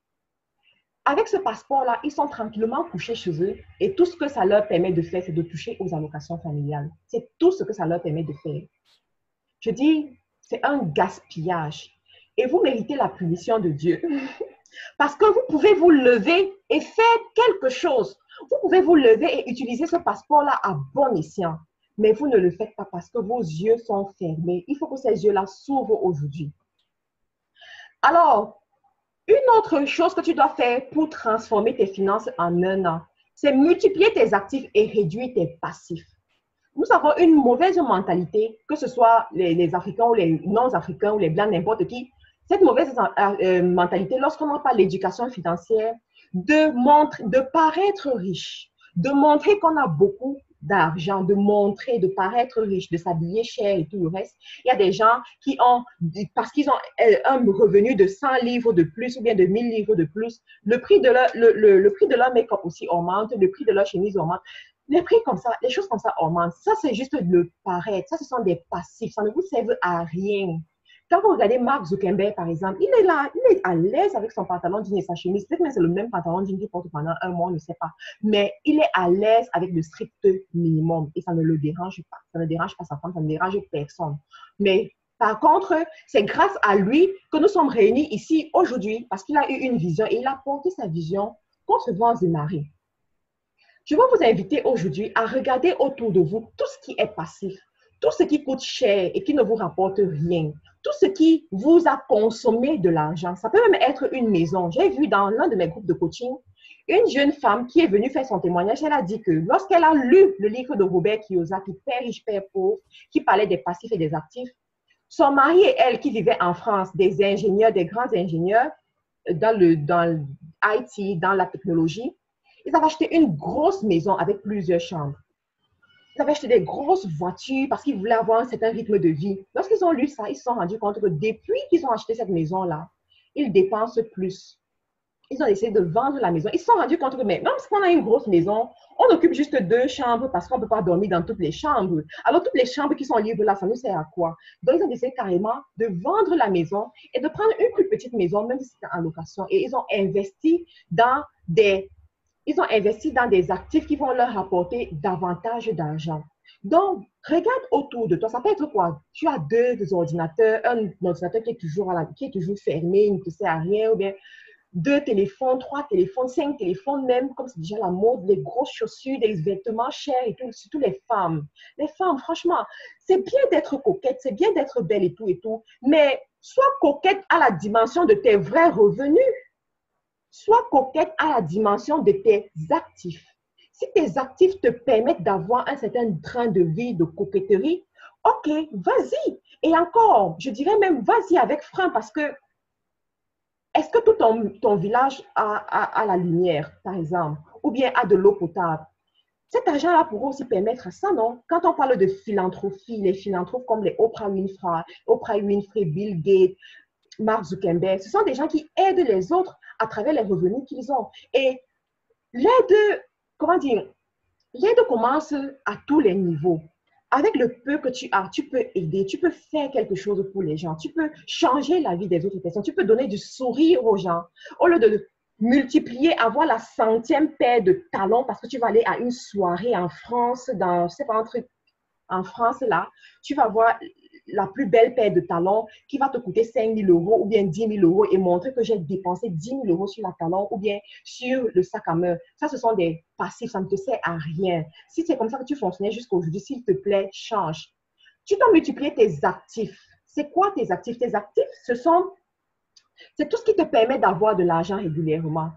S1: Avec ce passeport-là, ils sont tranquillement couchés chez eux et tout ce que ça leur permet de faire, c'est de toucher aux allocations familiales. C'est tout ce que ça leur permet de faire. Je dis, c'est un gaspillage. Et vous méritez la punition de Dieu. Parce que vous pouvez vous lever et faire quelque chose. Vous pouvez vous lever et utiliser ce passeport-là à bon escient. Mais vous ne le faites pas parce que vos yeux sont fermés. Il faut que ces yeux-là s'ouvrent aujourd'hui. Alors, une autre chose que tu dois faire pour transformer tes finances en 1 an, c'est multiplier tes actifs et réduire tes passifs. Nous avons une mauvaise mentalité, que ce soit les Africains ou les non-Africains ou les Blancs, n'importe qui. Cette mauvaise mentalité, lorsqu'on n'a pas l'éducation financière, de paraître riche, de montrer qu'on a beaucoup d'argent, de paraître riche, de s'habiller cher et tout le reste. Il y a des gens qui ont, parce qu'ils ont un revenu de 100 livres de plus ou bien de 1000 livres de plus, le prix de leur make-up aussi augmente, le prix de leur chemise augmente. Les prix comme ça, les choses comme ça augmentent. Ça, c'est juste le paraître. Ça, ce sont des passifs. Ça ne vous sert à rien. Quand vous regardez Mark Zuckerberg, par exemple, il est là, il est à l'aise avec son pantalon jean et sa chemise. Peut-être que c'est le même pantalon jean qu'il porte pendant un mois, on ne sait pas. Mais il est à l'aise avec le strict minimum et ça ne le dérange pas. Ça ne dérange pas sa femme, ça ne dérange personne. Mais par contre, c'est grâce à lui que nous sommes réunis ici aujourd'hui parce qu'il a eu une vision et il a porté sa vision contre vents et marées. Je vais vous inviter aujourd'hui à regarder autour de vous tout ce qui est passif, tout ce qui coûte cher et qui ne vous rapporte rien, tout ce qui vous a consommé de l'argent. Ça peut même être une maison. J'ai vu dans l'un de mes groupes de coaching une jeune femme qui est venue faire son témoignage. Elle a dit que lorsqu'elle a lu le livre de Robert Kiyosaki, Père riche, Père pauvre, qui parlait des passifs et des actifs, son mari et elle qui vivaient en France, des ingénieurs, des grands ingénieurs dans l'IT, dans la technologie, ils avaient acheté une grosse maison avec plusieurs chambres. Ils avaient acheté des grosses voitures parce qu'ils voulaient avoir un certain rythme de vie. Lorsqu'ils ont lu ça, ils se sont rendus compte que depuis qu'ils ont acheté cette maison-là, ils dépensent plus. Ils ont essayé de vendre la maison. Ils se sont rendus compte que même si on a une grosse maison, on occupe juste 2 chambres parce qu'on ne peut pas dormir dans toutes les chambres. Alors, toutes les chambres qui sont libres là, ça nous sert à quoi? Donc, ils ont décidé carrément de vendre la maison et de prendre une plus petite maison, même si c'était en location. Et ils ont investi dans des actifs qui vont leur rapporter davantage d'argent. Donc, regarde autour de toi. Ça peut être quoi? Tu as 2 ordinateurs, un ordinateur qui est toujours fermé, il ne te sert à rien, ou bien 2 téléphones, 3 téléphones, 5 téléphones même, comme c'est déjà la mode, les grosses chaussures, des vêtements chers et tout, surtout les femmes. Les femmes, franchement, c'est bien d'être coquette, c'est bien d'être belle et tout, mais sois coquette à la dimension de tes vrais revenus. Sois coquette à la dimension de tes actifs. Si tes actifs te permettent d'avoir un certain train de vie, de coquetterie, ok, vas-y. Et encore, je dirais même, vas-y avec frein parce que est-ce que tout ton village a la lumière, par exemple, ou bien a de l'eau potable? Cet argent-là pourrait aussi permettre à ça, non? Quand on parle de philanthropie, les philanthropes comme les Oprah Winfrey, Bill Gates, Mark Zuckerberg, ce sont des gens qui aident les autres à travers les revenus qu'ils ont. Et l'aide commence à tous les niveaux. Avec le peu que tu as, tu peux aider, tu peux faire quelque chose pour les gens, tu peux changer la vie des autres personnes, tu peux donner du sourire aux gens. Au lieu de multiplier, avoir la 100e paire de talons parce que tu vas aller à une soirée en France, dans, je sais pas, un truc en France là, tu vas voir la plus belle paire de talons qui va te coûter 5 000 € ou bien 10 000 € et montrer que j'ai dépensé 10 000 € sur la talon ou bien sur le sac à main. Ça, ce sont des passifs, ça ne te sert à rien. Si c'est comme ça que tu fonctionnais jusqu'à aujourd'hui, s'il te plaît, change. Tu dois multiplier tes actifs. C'est quoi tes actifs? Tes actifs, c'est tout ce qui te permet d'avoir de l'argent régulièrement.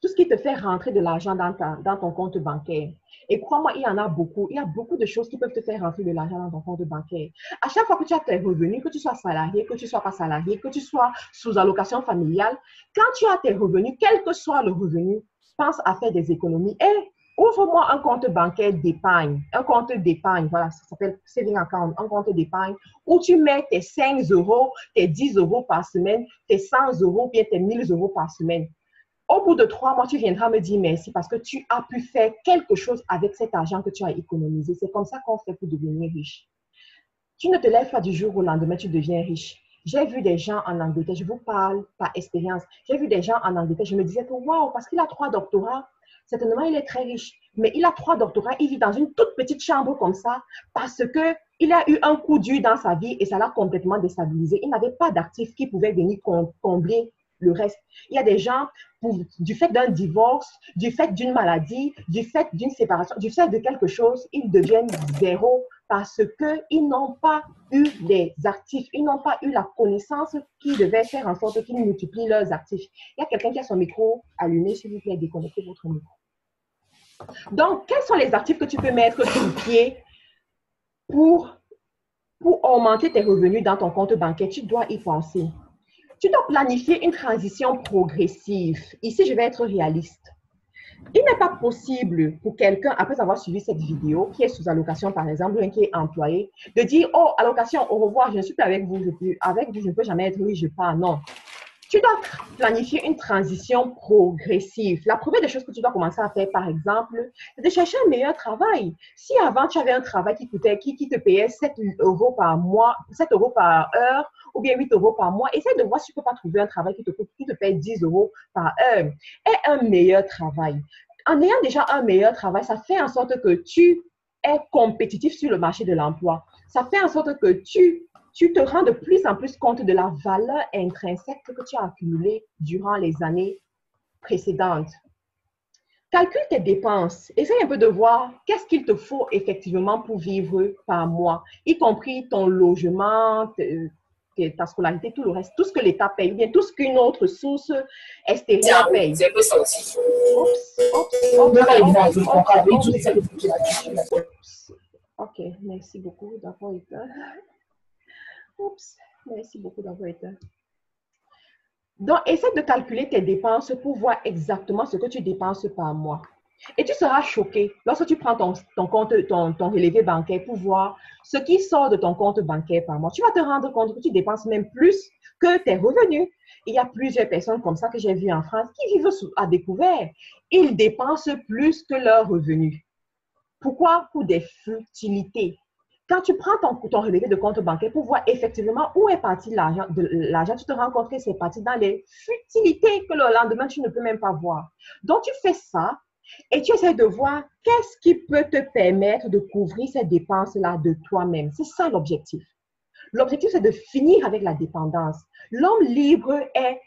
S1: Tout ce qui te fait rentrer de l'argent dans ton compte bancaire. Et crois-moi, il y en a beaucoup. Il y a beaucoup de choses qui peuvent te faire rentrer de l'argent dans ton compte bancaire. À chaque fois que tu as tes revenus, que tu sois salarié, que tu ne sois pas salarié, que tu sois sous allocation familiale, quand tu as tes revenus, quel que soit le revenu, pense à faire des économies. Et ouvre-moi un compte bancaire d'épargne. Un compte d'épargne, voilà, ça s'appelle saving account, un compte d'épargne où tu mets tes 5 €, tes 10 € par semaine, tes 100 € bien tes 1000 € par semaine. Au bout de 3 mois, tu viendras me dire merci parce que tu as pu faire quelque chose avec cet argent que tu as économisé. C'est comme ça qu'on fait pour devenir riche. Tu ne te lèves pas du jour au lendemain, tu deviens riche. J'ai vu des gens en Angleterre, je vous parle par expérience. J'ai vu des gens en Angleterre, je me disais que waouh, parce qu'il a 3 doctorats, certainement il est très riche. Mais il a 3 doctorats, il vit dans une toute petite chambre comme ça parce qu'il a eu un coup dur dans sa vie et ça l'a complètement déstabilisé. Il n'avait pas d'actifs qui pouvaient venir combler le reste. Il y a des gens, du fait d'un divorce, du fait d'une maladie, du fait d'une séparation, du fait de quelque chose, ils deviennent zéro parce qu'ils n'ont pas eu les actifs, ils n'ont pas eu la connaissance qui devait faire en sorte qu'ils multiplient leurs actifs. Il y a quelqu'un qui a son micro allumé, s'il vous plaît, déconnectez votre micro. Donc, quels sont les actifs que tu peux mettre sur pied pour augmenter tes revenus dans ton compte bancaire? Tu dois y penser. Tu dois planifier une transition progressive. Ici, je vais être réaliste. Il n'est pas possible pour quelqu'un, après avoir suivi cette vidéo, qui est sous allocation par exemple, ou qui est employé, de dire « Oh, allocation, au revoir, je ne suis plus avec vous, je ne peux jamais être riche, je pars. » Non. Tu dois planifier une transition progressive. La première des choses que tu dois commencer à faire, par exemple, c'est de chercher un meilleur travail. Si avant, tu avais un travail qui te payait 7 euros par mois, 7 euros par heure, ou bien 8 euros par mois, essaie de voir si tu ne peux pas trouver un travail qui te paye 10 euros par heure. Et un meilleur travail. En ayant déjà un meilleur travail, ça fait en sorte que tu es compétitif sur le marché de l'emploi. Ça fait en sorte que tu te rends de plus en plus compte de la valeur intrinsèque que tu as accumulée durant les années précédentes. Calcule tes dépenses. Essaye un peu de voir qu'est-ce qu'il te faut effectivement pour vivre par mois, y compris ton logement, ta scolarité, tout le reste, tout ce que l'État paye, bien tout ce qu'une autre source extérieure paye. Ok, merci beaucoup d'avoir été. Oups, merci beaucoup d'avoir été. Donc, essaie de calculer tes dépenses pour voir exactement ce que tu dépenses par mois. Et tu seras choqué lorsque tu prends ton relevé bancaire pour voir ce qui sort de ton compte bancaire par mois. Tu vas te rendre compte que tu dépenses même plus que tes revenus. Il y a plusieurs personnes comme ça que j'ai vues en France qui vivent à découvert. Ils dépensent plus que leurs revenus. Pourquoi? Pour des futilités. Quand tu prends ton relevé de compte bancaire pour voir effectivement où est parti l'argent, tu te rends compte que c'est parti dans les futilités que le lendemain, tu ne peux même pas voir. Donc, tu fais ça et tu essaies de voir qu'est-ce qui peut te permettre de couvrir ces dépenses-là de toi-même. C'est ça l'objectif. L'objectif, c'est de finir avec la dépendance. L'homme libre est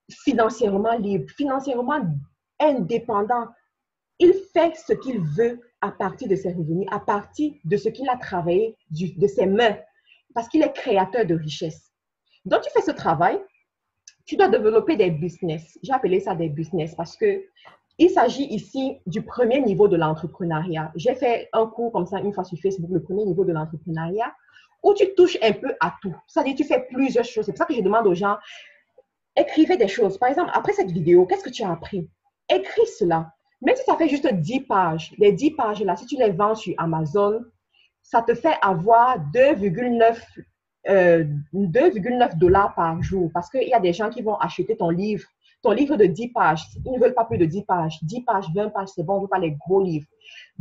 S1: financièrement libre, financièrement indépendant. Il fait ce qu'il veut à partir de ses revenus, à partir de ce qu'il a travaillé de ses mains, parce qu'il est créateur de richesse. Donc, tu fais ce travail, tu dois développer des business. J'ai appelé ça des business parce qu'il s'agit ici du premier niveau de l'entrepreneuriat. J'ai fait un cours comme ça une fois sur Facebook, le premier niveau de l'entrepreneuriat, où tu touches un peu à tout. C'est-à-dire, tu fais plusieurs choses. C'est pour ça que je demande aux gens, écrivez des choses. Par exemple, après cette vidéo, qu'est-ce que tu as appris? Écris cela. Même si ça fait juste 10 pages, les 10 pages-là, si tu les vends sur Amazon, ça te fait avoir 2,9 dollars par jour parce qu'il y a des gens qui vont acheter ton livre de 10 pages. Ils ne veulent pas plus de 10 pages. 10 pages, 20 pages, c'est bon, on ne veut pas les gros livres.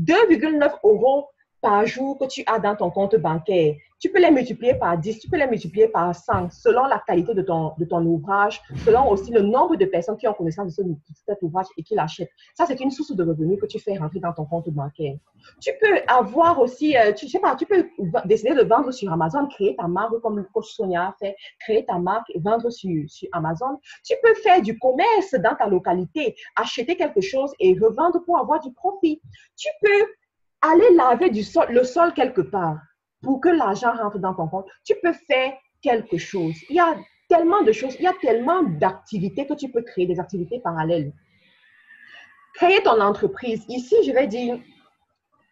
S1: 2,9 euros par jour que tu as dans ton compte bancaire. Tu peux les multiplier par 10, tu peux les multiplier par 100 selon la qualité de ton ouvrage, selon aussi le nombre de personnes qui ont connaissance de cet ouvrage et qui l'achètent. Ça, c'est une source de revenus que tu fais rentrer dans ton compte bancaire. Tu peux avoir aussi, tu peux décider de vendre sur Amazon, créer ta marque comme le coach Sonia a fait, créer ta marque et vendre sur Amazon. Tu peux faire du commerce dans ta localité, acheter quelque chose et revendre pour avoir du profit. Tu peux aller laver le sol quelque part pour que l'argent rentre dans ton compte. Tu peux faire quelque chose. Il y a tellement de choses, il y a tellement d'activités que tu peux créer, des activités parallèles. Créer ton entreprise. Ici, je vais dire,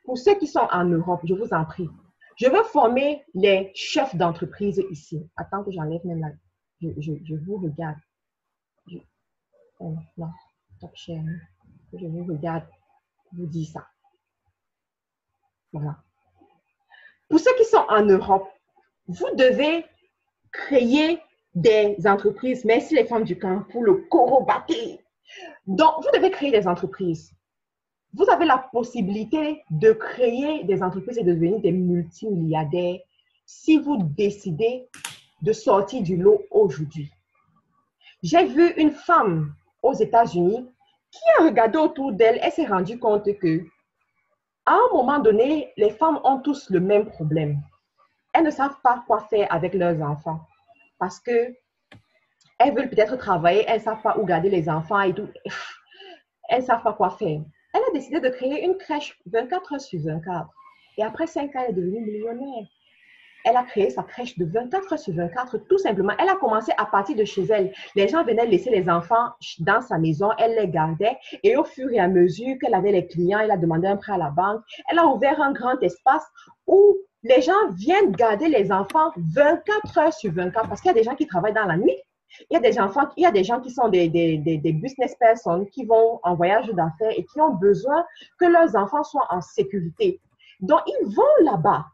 S1: pour ceux qui sont en Europe, je vous en prie, je veux former les chefs d'entreprise ici. Attends que j'enlève même là. Je vous regarde. Oh, non, top share. Je vous regarde, vous dis ça. Voilà. Pour ceux qui sont en Europe, vous devez créer des entreprises. Merci les femmes du camp pour le corobaté. Donc, vous devez créer des entreprises. Vous avez la possibilité de créer des entreprises et de devenir des multimilliardaires si vous décidez de sortir du lot aujourd'hui. J'ai vu une femme aux États-Unis qui a regardé autour d'elle et s'est rendue compte que à un moment donné, les femmes ont tous le même problème. Elles ne savent pas quoi faire avec leurs enfants parce qu'elles veulent peut-être travailler, elles ne savent pas où garder les enfants et tout. Elles ne savent pas quoi faire. Elle a décidé de créer une crèche 24 heures sur 24. Et après 5 ans, elle est devenue millionnaire. Elle a créé sa crèche de 24 heures sur 24, tout simplement. Elle a commencé à partir de chez elle. Les gens venaient laisser les enfants dans sa maison, elle les gardait. Et au fur et à mesure qu'elle avait les clients, elle a demandé un prêt à la banque. Elle a ouvert un grand espace où les gens viennent garder les enfants 24 heures sur 24 parce qu'il y a des gens qui travaillent dans la nuit. Il y a des gens qui sont des business persons qui vont en voyage d'affaires et qui ont besoin que leurs enfants soient en sécurité. Donc, ils vont là-bas.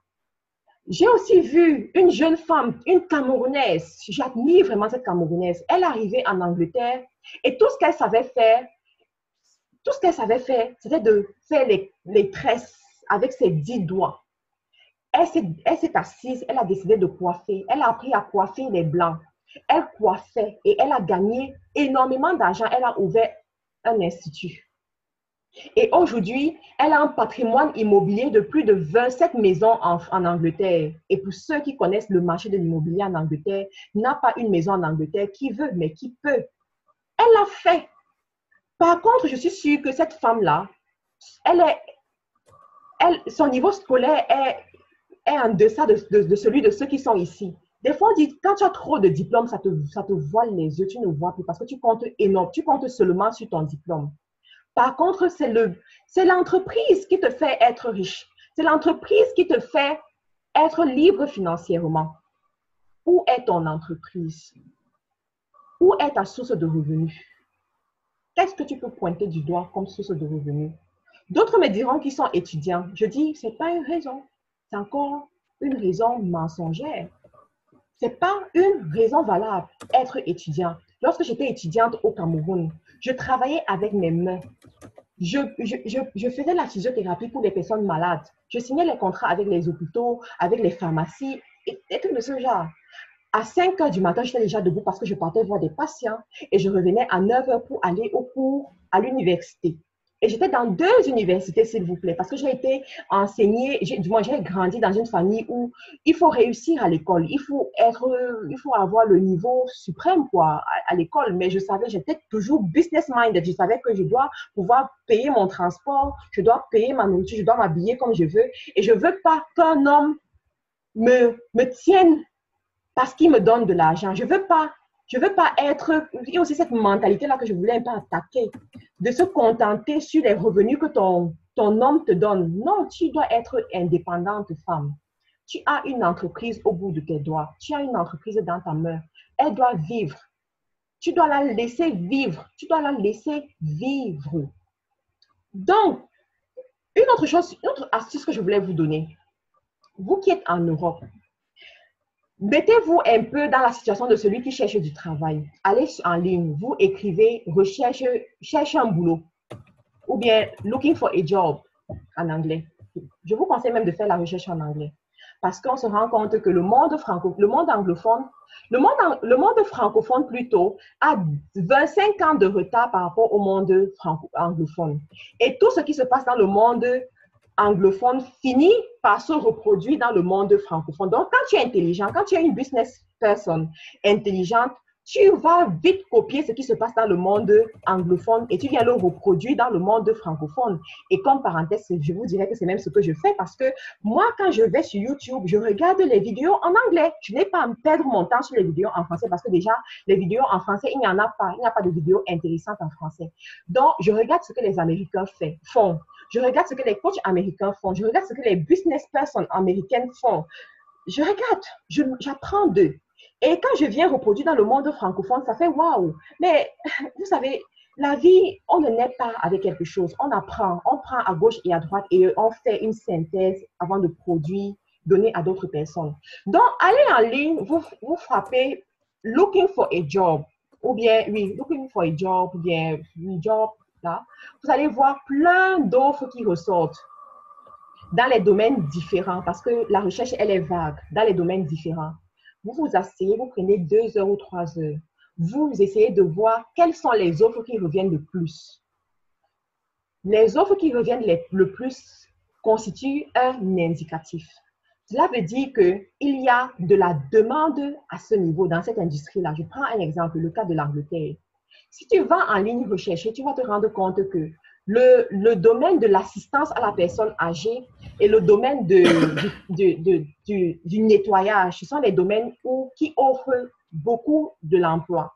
S1: J'ai aussi vu une jeune femme, une Camerounaise. J'admire vraiment cette Camerounaise. Elle est arrivée en Angleterre et tout ce qu'elle savait faire, c'était de faire les tresses avec ses 10 doigts. Elle s'est assise, elle a décidé de coiffer. Elle a appris à coiffer les blancs. Elle coiffait et elle a gagné énormément d'argent. Elle a ouvert un institut. Et aujourd'hui, elle a un patrimoine immobilier de plus de 27 maisons en Angleterre. Et pour ceux qui connaissent le marché de l'immobilier en Angleterre, n'a pas une maison en Angleterre qui veut, mais qui peut. Elle l'a fait. Par contre, je suis sûre que cette femme-là, son niveau scolaire est en deçà de celui de ceux qui sont ici. Des fois, on dit, quand tu as trop de diplômes, ça te voile les yeux, tu ne vois plus parce que tu comptes énorme, tu comptes seulement sur ton diplôme. Par contre, c'est l'entreprise qui te fait être riche. C'est l'entreprise qui te fait être libre financièrement. Où est ton entreprise? Où est ta source de revenus? Qu'est-ce que tu peux pointer du doigt comme source de revenus? D'autres me diront qu'ils sont étudiants. Je dis, ce n'est pas une raison. C'est encore une raison mensongère. Ce n'est pas une raison valable, être étudiant. Lorsque j'étais étudiante au Cameroun, je travaillais avec mes mains. Je faisais la physiothérapie pour les personnes malades. Je signais les contrats avec les hôpitaux, avec les pharmacies, et tout de ce genre. À 5 heures du matin, j'étais déjà debout parce que je partais voir des patients et je revenais à 9 heures pour aller au cours à l'université. Et j'étais dans 2 universités, s'il vous plaît, parce que j'ai été enseignée, du moins j'ai grandi dans une famille où il faut réussir à l'école, il faut avoir le niveau suprême quoi, à l'école. Mais je savais, j'étais toujours business-minded, je savais que je dois pouvoir payer mon transport, je dois payer ma nourriture, je dois m'habiller comme je veux. Et je ne veux pas qu'un homme me tienne parce qu'il me donne de l'argent. Je veux pas être... Il y a aussi cette mentalité-là que je voulais un peu attaquer, de se contenter sur les revenus que ton homme te donne. Non, tu dois être indépendante, femme. Tu as une entreprise au bout de tes doigts. Tu as une entreprise dans ta main. Elle doit vivre. Tu dois la laisser vivre. Tu dois la laisser vivre. Donc, une autre astuce que je voulais vous donner. Vous qui êtes en Europe, mettez-vous un peu dans la situation de celui qui cherche du travail. Allez en ligne, vous écrivez cherche un boulot ou bien looking for a job en anglais. Je vous conseille même de faire la recherche en anglais parce qu'on se rend compte que le monde francophone plutôt a 25 ans de retard par rapport au monde anglophone. Et tout ce qui se passe dans le monde anglophone finit par se reproduire dans le monde francophone. Donc, quand tu es intelligent, quand tu es une business person intelligente, tu vas vite copier ce qui se passe dans le monde anglophone et tu viens le reproduire dans le monde francophone. Et comme parenthèse, je vous dirais que c'est même ce que je fais parce que moi, quand je vais sur YouTube, je regarde les vidéos en anglais. Je n'ai pas à me perdre mon temps sur les vidéos en français parce que déjà, les vidéos en français, il n'y en a pas. Il n'y a pas de vidéos intéressantes en français. Donc, je regarde ce que les Américains font. Je regarde ce que les coachs américains font. Je regarde ce que les business persons américaines font. Je regarde, j'apprends d'eux. Et quand je viens reproduire dans le monde francophone, ça fait waouh. Mais vous savez, la vie, on ne naît pas avec quelque chose. On apprend, on prend à gauche et à droite et on fait une synthèse avant de produire, donner à d'autres personnes. Donc, allez en ligne, vous frappez looking for a job ou bien, oui, looking for a job ou bien job. Là, vous allez voir plein d'offres qui ressortent dans les domaines différents parce que la recherche, elle est vague, dans les domaines différents. Vous vous asseyez, vous prenez 2 heures ou 3 heures. Vous essayez de voir quelles sont les offres qui reviennent le plus. Les offres qui reviennent le plus constituent un indicatif. Cela veut dire qu'il y a de la demande à ce niveau, dans cette industrie-là. Je prends un exemple, le cas de l'Angleterre. Si tu vas en ligne rechercher, tu vas te rendre compte que le domaine de l'assistance à la personne âgée et le domaine du nettoyage, ce sont les domaines qui offrent beaucoup de l'emploi.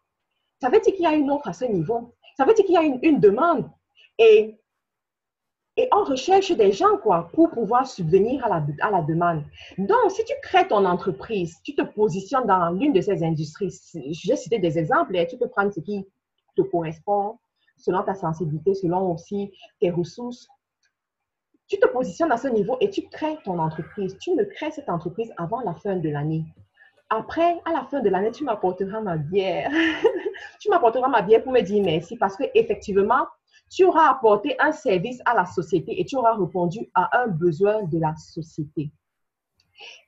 S1: Ça veut dire qu'il y a une offre à ce niveau. Ça veut dire qu'il y a une demande. Et on recherche des gens pour pouvoir subvenir à la demande. Donc, si tu crées ton entreprise, tu te positionnes dans l'une de ces industries. J'ai cité des exemples et tu peux prendre ce qui te correspond selon ta sensibilité, selon aussi tes ressources. Tu te positionnes à ce niveau et tu crées ton entreprise. Tu me crées cette entreprise avant la fin de l'année. Après, à la fin de l'année, tu m'apporteras ma bière. Tu m'apporteras ma bière pour me dire merci parce qu'effectivement, tu auras apporté un service à la société et tu auras répondu à un besoin de la société.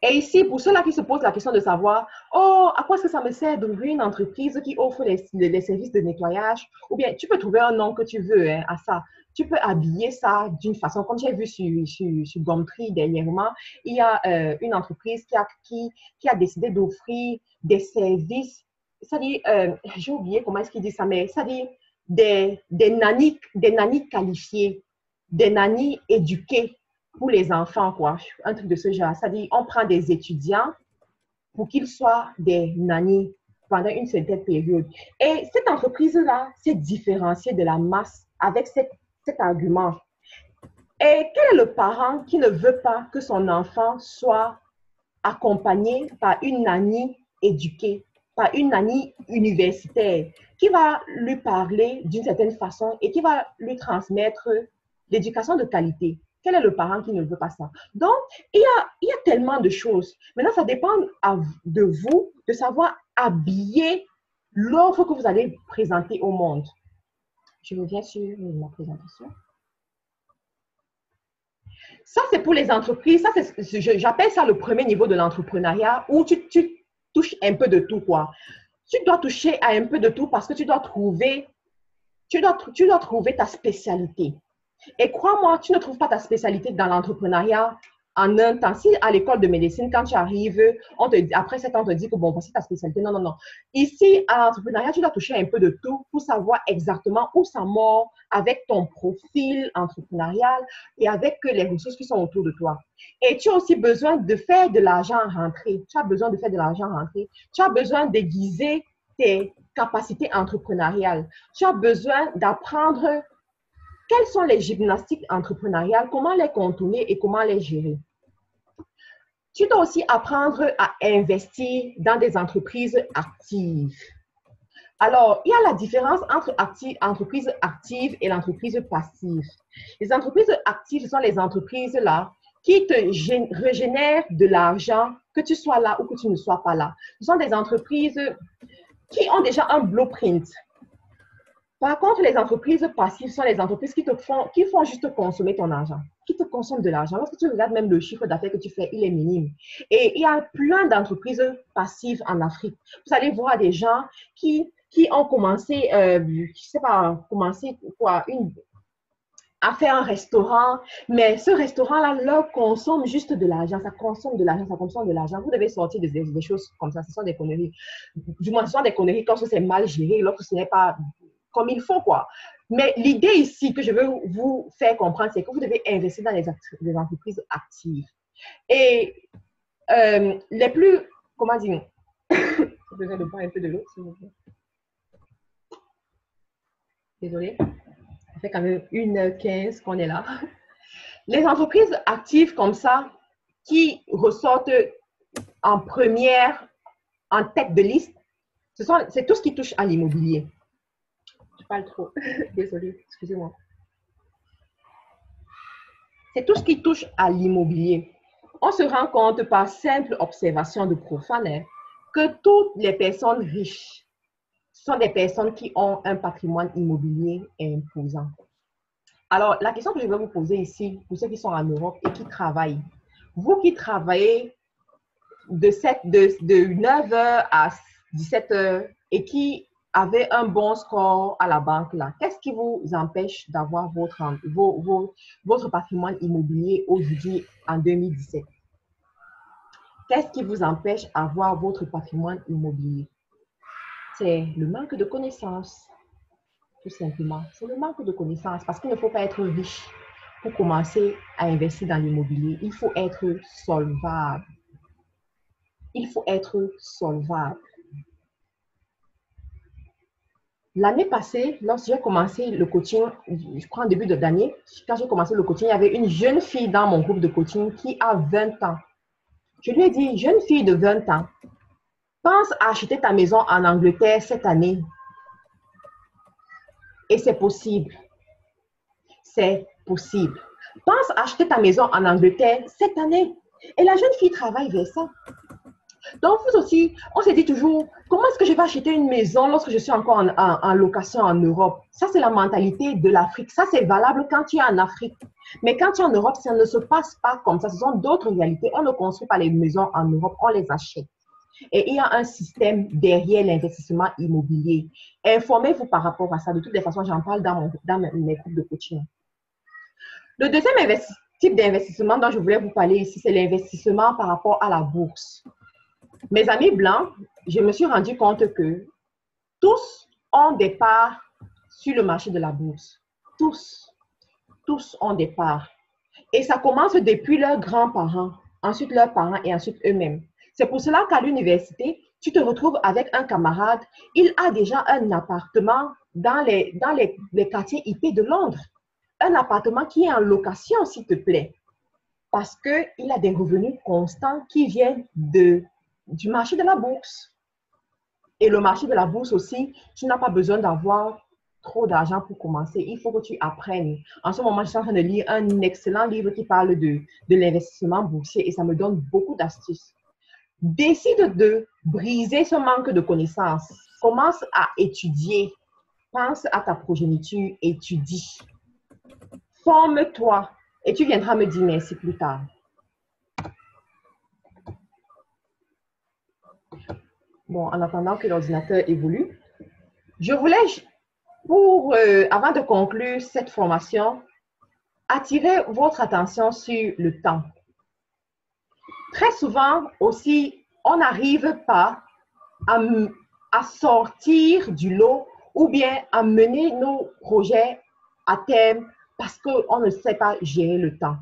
S1: Et ici, pour ceux-là qui se posent la question de savoir, oh, à quoi est-ce que ça me sert d'ouvrir une entreprise qui offre les services de nettoyage? Ou bien, tu peux trouver un nom que tu veux hein, à ça. Tu peux habiller ça d'une façon, comme j'ai vu sur Gumtree dernièrement, il y a une entreprise qui a décidé d'offrir des services, c'est-à-dire, j'ai oublié comment est-ce qu'il dit ça, mais c'est-à-dire des nannies qualifiées, des nannies éduquées pour les enfants, quoi. Un truc de ce genre. C'est-à-dire, on prend des étudiants pour qu'ils soient des nannies pendant une certaine période. Et cette entreprise-là s'est différenciée de la masse avec cet argument. Et quel est le parent qui ne veut pas que son enfant soit accompagné par une nanny éduquée, par une nanny universitaire, qui va lui parler d'une certaine façon et qui va lui transmettre l'éducation de qualité? Quel est le parent qui ne veut pas ça? Donc, il y a tellement de choses. Maintenant, ça dépend de vous de savoir habiller l'offre que vous allez présenter au monde. Je reviens sur ma présentation. Ça, c'est pour les entreprises. Ça, j'appelle ça le premier niveau de l'entrepreneuriat où tu touches un peu de tout, quoi. Tu dois toucher à un peu de tout parce que tu dois trouver ta spécialité. Et crois-moi, tu ne trouves pas ta spécialité dans l'entrepreneuriat en un temps. Si à l'école de médecine, quand tu arrives, après 7 ans, on te dit que bon, voici ta spécialité. Non, non, non. Ici, à l'entrepreneuriat, tu dois toucher un peu de tout pour savoir exactement où ça mord avec ton profil entrepreneurial et avec les ressources qui sont autour de toi. Et tu as aussi besoin de faire de l'argent rentrer. Tu as besoin de faire de l'argent rentrer. Tu as besoin d'aiguiser tes capacités entrepreneuriales. Tu as besoin d'apprendre quelles sont les gymnastiques entrepreneuriales, comment les contourner et comment les gérer. Tu dois aussi apprendre à investir dans des entreprises actives. Alors, il y a la différence entre entreprise active et l'entreprise passive. Les entreprises actives, ce sont les entreprises là qui te régénèrent de l'argent, que tu sois là ou que tu ne sois pas là. Ce sont des entreprises qui ont déjà un blueprint. Par contre, les entreprises passives sont les entreprises qui font juste consommer ton argent, qui te consomment de l'argent. Lorsque tu regardes même le chiffre d'affaires que tu fais, il est minime. Et il y a plein d'entreprises passives en Afrique. Vous allez voir des gens qui ont commencé, je sais pas, à faire un restaurant, mais ce restaurant-là leur consomme juste de l'argent, ça consomme de l'argent, ça consomme de l'argent. Vous devez sortir des choses comme ça, ce sont des conneries. Du moins, ce sont des conneries lorsque c'est mal géré, lorsque ce n'est pas comme il faut, quoi. Mais l'idée ici que je veux vous faire comprendre, c'est que vous devez investir dans les entreprises actives. Et les plus, comment dire, j'ai besoin de boire un peu de l'eau, s'il vous plaît. Désolée, ça fait quand même 1h15 qu'on est là. Les entreprises actives comme ça, qui ressortent en première, en tête de liste, c'est tout ce qui touche à l'immobilier. Je parle trop. Désolée, excusez-moi. C'est tout ce qui touche à l'immobilier. On se rend compte par simple observation de profane que toutes les personnes riches sont des personnes qui ont un patrimoine immobilier imposant. Alors, la question que je vais vous poser ici, pour ceux qui sont en Europe et qui travaillent, vous qui travaillez de 9h à 17h et qui avez un bon score à la banque, là, qu'est-ce qui vous empêche d'avoir votre patrimoine immobilier aujourd'hui en 2017? Qu'est-ce qui vous empêche d'avoir votre patrimoine immobilier? C'est le manque de connaissances, tout simplement. C'est le manque de connaissances parce qu'il ne faut pas être riche pour commencer à investir dans l'immobilier. Il faut être solvable. Il faut être solvable. L'année passée, lorsque j'ai commencé le coaching, je crois en début d'année, quand j'ai commencé le coaching, il y avait une jeune fille dans mon groupe de coaching qui a 20 ans. Je lui ai dit, jeune fille de 20 ans, pense à acheter ta maison en Angleterre cette année. Et c'est possible. C'est possible. Pense à acheter ta maison en Angleterre cette année. Et la jeune fille travaille vers ça. Donc, vous aussi, on se dit toujours, comment est-ce que je vais acheter une maison lorsque je suis encore en location en Europe? Ça, c'est la mentalité de l'Afrique. Ça, c'est valable quand tu es en Afrique. Mais quand tu es en Europe, ça ne se passe pas comme ça. Ce sont d'autres réalités. On ne construit pas les maisons en Europe, on les achète. Et il y a un système derrière l'investissement immobilier. Informez-vous par rapport à ça. De toutes les façons, j'en parle dans mes groupes de coaching. Le deuxième type d'investissement dont je voulais vous parler ici, c'est l'investissement par rapport à la bourse. Mes amis blancs, je me suis rendu compte que tous ont des parts sur le marché de la bourse. Tous ont des parts. Et ça commence depuis leurs grands-parents, ensuite leurs parents et ensuite eux-mêmes. C'est pour cela qu'à l'université, tu te retrouves avec un camarade, il a déjà un appartement dans les quartiers IP de Londres. Un appartement qui est en location, s'il te plaît, parce qu'il a des revenus constants qui viennent du marché de la bourse. Et le marché de la bourse aussi, tu n'as pas besoin d'avoir trop d'argent pour commencer. Il faut que tu apprennes. En ce moment, je suis en train de lire un excellent livre qui parle de l'investissement boursier et ça me donne beaucoup d'astuces. Décide de briser ce manque de connaissances. Commence à étudier. Pense à ta progéniture, étudie. Forme-toi et tu viendras me dire merci plus tard. Bon, en attendant que l'ordinateur évolue, je voulais, avant de conclure cette formation, attirer votre attention sur le temps. Très souvent aussi, on n'arrive pas à sortir du lot ou bien à mener nos projets à terme parce qu'on ne sait pas gérer le temps.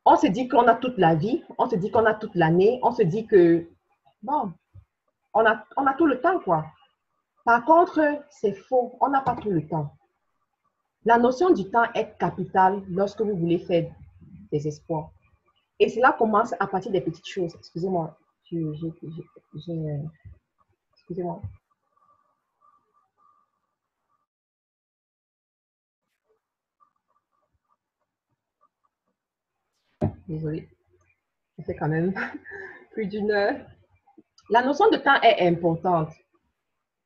S1: On se dit qu'on a toute la vie, on se dit qu'on a toute l'année, on se dit que, bon, on a tout le temps, quoi. Par contre, c'est faux, on n'a pas tout le temps. La notion du temps est capitale lorsque vous voulez faire des espoirs. Et cela commence à partir des petites choses. Excusez-moi, excusez-moi. Désolée, ça fait quand même plus d'une heure. La notion de temps est importante.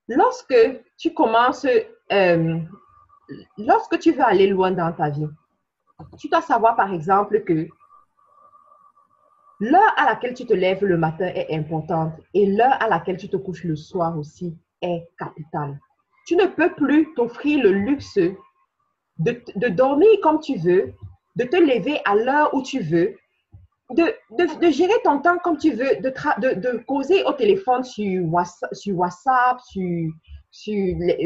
S1: Lorsque tu commences, lorsque tu veux aller loin dans ta vie, tu dois savoir par exemple que l'heure à laquelle tu te lèves le matin est importante et l'heure à laquelle tu te couches le soir aussi est capitale. Tu ne peux plus t'offrir le luxe de dormir comme tu veux, de te lever à l'heure où tu veux, de gérer ton temps comme tu veux, de causer au téléphone sur WhatsApp, je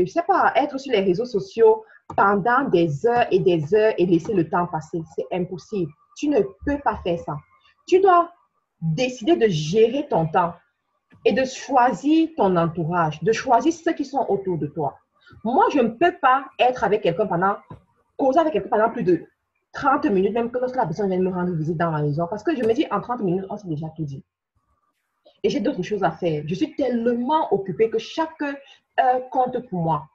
S1: sais pas, être sur les réseaux sociaux pendant des heures et laisser le temps passer. C'est impossible. Tu ne peux pas faire ça. Tu dois décider de gérer ton temps et de choisir ton entourage, de choisir ceux qui sont autour de toi. Moi, je ne peux pas être avec quelqu'un causer avec quelqu'un pendant plus de 30 minutes, même que lorsque la personne vient me rendre visite dans la maison, parce que je me dis, en 30 minutes, on s'est déjà tout dit. Et j'ai d'autres choses à faire. Je suis tellement occupée que chaque heure compte pour moi.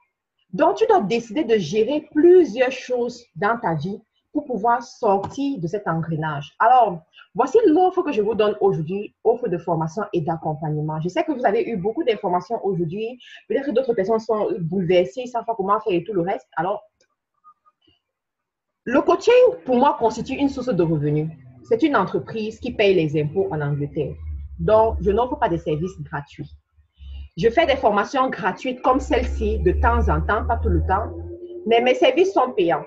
S1: Donc, tu dois décider de gérer plusieurs choses dans ta vie pour pouvoir sortir de cet engrenage. Alors, voici l'offre que je vous donne aujourd'hui, offre de formation et d'accompagnement. Je sais que vous avez eu beaucoup d'informations aujourd'hui. Peut-être que d'autres personnes sont bouleversées, ils ne savent pas comment faire et tout le reste. Alors, le coaching, pour moi, constitue une source de revenus. C'est une entreprise qui paye les impôts en Angleterre. Donc, je n'offre pas de services gratuits. Je fais des formations gratuites comme celle-ci de temps en temps, pas tout le temps, mais mes services sont payants.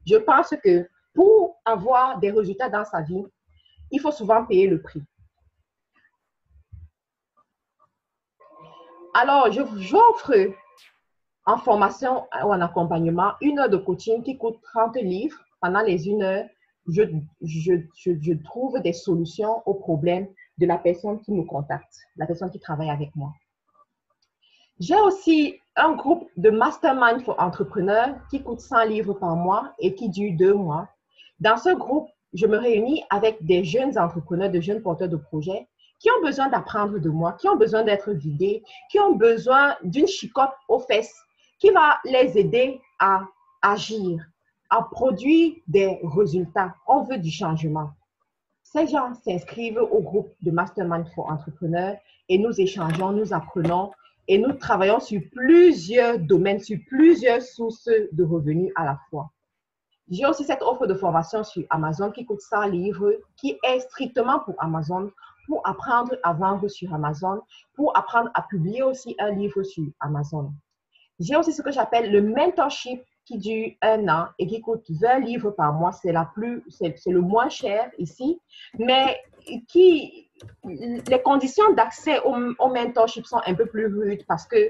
S1: Je pense que pour avoir des résultats dans sa vie, il faut souvent payer le prix. Alors, j'offre en formation ou en accompagnement, 1 heure de coaching qui coûte 30 livres. Pendant les 1 heure, je trouve des solutions aux problèmes de la personne qui me contacte, la personne qui travaille avec moi. J'ai aussi un groupe de mastermind pour entrepreneurs qui coûte 100 livres par mois et qui dure 2 mois. Dans ce groupe, je me réunis avec des jeunes entrepreneurs, de jeunes porteurs de projets qui ont besoin d'apprendre de moi, qui ont besoin d'être guidés, qui ont besoin d'une chicotte aux fesses qui va les aider à agir. a produit des résultats. On veut du changement. Ces gens s'inscrivent au groupe de Mastermind for Entrepreneurs et nous échangeons, nous apprenons et nous travaillons sur plusieurs domaines, sur plusieurs sources de revenus à la fois. J'ai aussi cette offre de formation sur Amazon qui coûte 100 livres, qui est strictement pour Amazon, pour apprendre à vendre sur Amazon, pour apprendre à publier aussi un livre sur Amazon. J'ai aussi ce que j'appelle le mentorship qui dure 1 an et qui coûte 20 livres par mois. C'est le moins cher ici, mais les conditions d'accès au mentorship sont un peu plus rudes parce que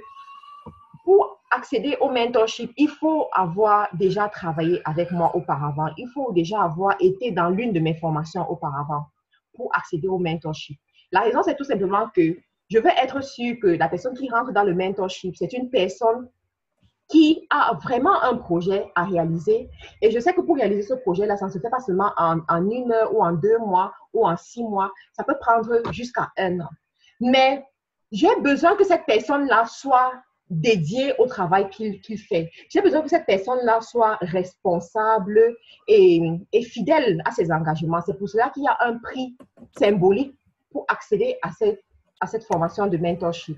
S1: pour accéder au mentorship, il faut avoir déjà travaillé avec moi auparavant. Il faut déjà avoir été dans l'une de mes formations auparavant pour accéder au mentorship. La raison, c'est tout simplement que je veux être sûre que la personne qui rentre dans le mentorship, c'est une personne qui a vraiment un projet à réaliser. Et je sais que pour réaliser ce projet-là, ça ne se fait pas seulement en 1 heure ou en 2 mois ou en 6 mois. Ça peut prendre jusqu'à 1 an. Mais j'ai besoin que cette personne-là soit dédiée au travail qu'il fait. J'ai besoin que cette personne-là soit responsable et fidèle à ses engagements. C'est pour cela qu'il y a un prix symbolique pour accéder à cette formation de mentorship.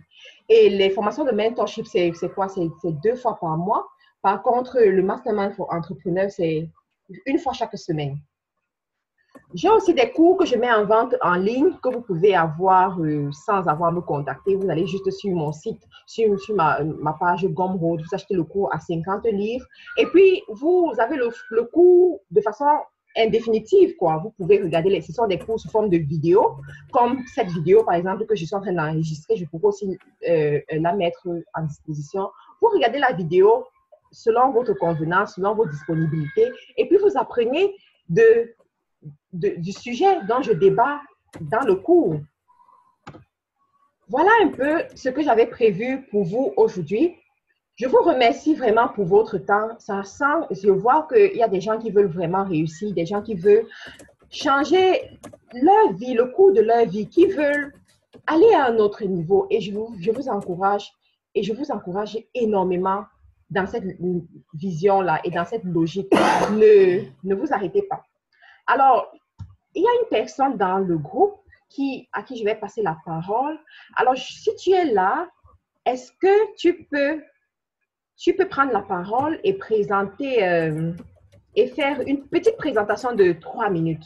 S1: Et les formations de mentorship, c'est quoi? C'est 2 fois par mois. Par contre, le Mastermind for Entrepreneurs, c'est 1 fois chaque semaine. J'ai aussi des cours que je mets en vente en ligne que vous pouvez avoir sans avoir à me contacter. Vous allez juste sur mon site, sur ma page Gumroad, vous achetez le cours à 50 livres. Et puis, vous avez le cours de façon indéfinitive, quoi. Vous pouvez regarder ce sont des cours sous forme de vidéo, comme cette vidéo, par exemple, que je suis en train d'enregistrer. Je pourrais aussi la mettre en disposition. Vous regardez la vidéo selon votre convenance, selon vos disponibilités, et puis vous apprenez du sujet dont je débat dans le cours. Voilà un peu ce que j'avais prévu pour vous aujourd'hui. Je vous remercie vraiment pour votre temps. Je vois qu'il y a des gens qui veulent vraiment réussir, des gens qui veulent changer leur vie, le cours de leur vie, qui veulent aller à un autre niveau. Et je vous encourage, et je vous encourage énormément dans cette vision-là et dans cette logique. Ne vous arrêtez pas. Alors, il y a une personne dans le groupe à qui je vais passer la parole. Alors, si tu es là, est-ce que tu peux prendre la parole et présenter et faire une petite présentation de 3 minutes?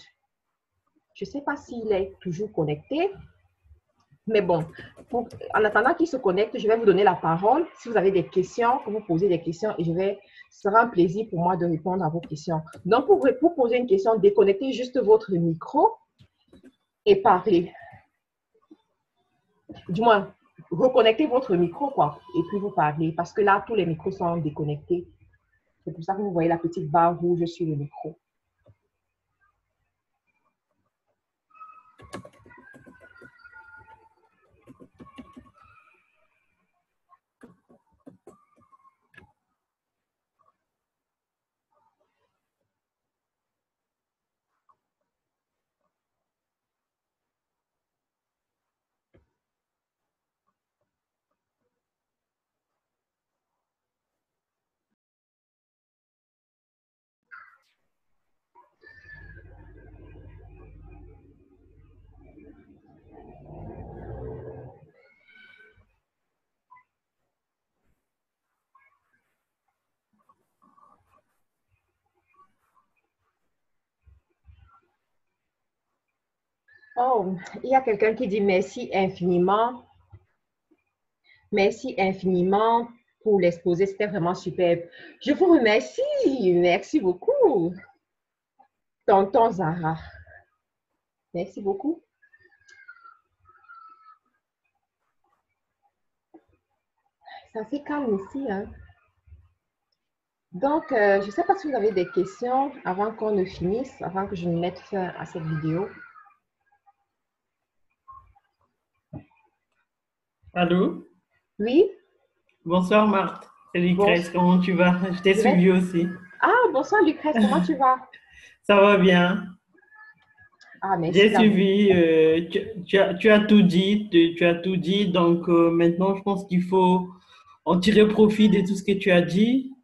S1: Je ne sais pas s'il est toujours connecté, mais bon, en attendant qu'il se connecte, je vais vous donner la parole. Si vous avez des questions, vous posez des questions et ce sera un plaisir pour moi de répondre à vos questions. Donc, pour poser une question, déconnectez juste votre micro et parlez. Du moins, reconnectez votre micro, quoi, et puis vous parlez. Parce que là, tous les micros sont déconnectés. C'est pour ça que vous voyez la petite barre rouge sur le micro. Oh, il y a quelqu'un qui dit merci infiniment. Merci infiniment pour l'exposé. C'était vraiment superbe. Je vous remercie. Merci beaucoup. Tonton Zara. Merci beaucoup. C'est assez calme ici, hein? Donc, je ne sais pas si vous avez des questions avant qu'on ne finisse, avant que je ne mette fin à cette vidéo.
S4: Allô?
S1: Oui?
S4: Bonsoir Marthe, c'est Lucrèce, comment tu vas? Je t'ai suivi aussi.
S1: Ah, bonsoir Lucrèce, comment tu vas?
S4: Ça va bien.
S1: Ah, merci.
S4: J'ai suivi, tu as tout dit, donc maintenant je pense qu'il faut en tirer profit de tout ce que tu as dit.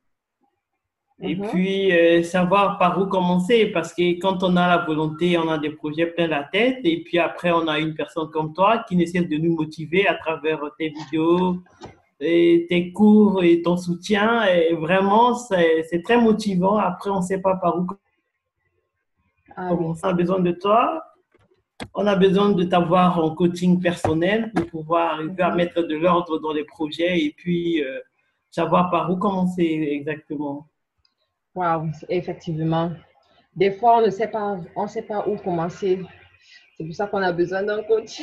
S4: Et
S1: Mhm.
S4: puis, savoir par où commencer, parce que quand on a la volonté, on a des projets plein la tête, et puis après, on a une personne comme toi qui essaie de nous motiver à travers tes vidéos, et tes cours et ton soutien. Et vraiment, c'est très motivant. Après, on ne sait pas par où
S1: Ah oui.
S4: commencer. On a besoin de toi, on a besoin de t'avoir en coaching personnel pour pouvoir arriver à
S1: Mhm.
S4: mettre de l'ordre dans les projets et puis savoir par où commencer exactement.
S1: Wow, effectivement. Des fois, on ne sait pas où commencer. C'est pour ça qu'on a besoin d'un coach.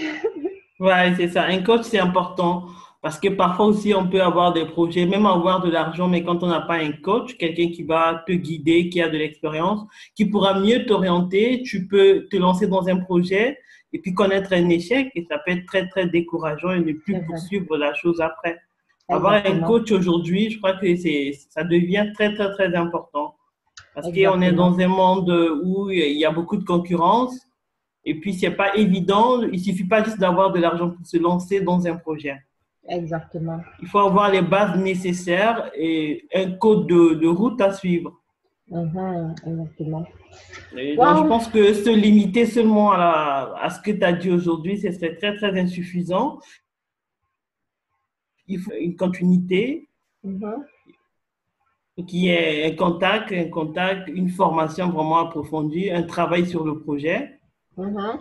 S4: Ouais, c'est ça. Un coach, c'est important parce que parfois aussi, on peut avoir des projets, même avoir de l'argent, mais quand on n'a pas un coach, quelqu'un qui va te guider, qui a de l'expérience, qui pourra mieux t'orienter, tu peux te lancer dans un projet et puis connaître un échec et ça peut être très, très décourageant et ne plus
S1: C'est vrai.
S4: poursuivre la chose après. Avoir un
S1: Exactement.
S4: coach aujourd'hui, je crois que ça devient très, très, très important parce qu'on est
S1: Exactement.
S4: dans un monde où il y a beaucoup de concurrence. Et puis, c'est pas évident. Il suffit pas juste d'avoir de l'argent pour se lancer dans un projet.
S1: Exactement.
S4: Il faut avoir les bases nécessaires et un code de route à suivre.
S1: Mhm. Exactement.
S4: Et donc, je
S1: Wow.
S4: pense que se limiter seulement à ce que tu as dit aujourd'hui, ce serait très, très insuffisant. Il faut une continuité,
S1: Mhm.
S4: qui est un contact, une formation vraiment approfondie, un travail sur le projet
S1: Mhm.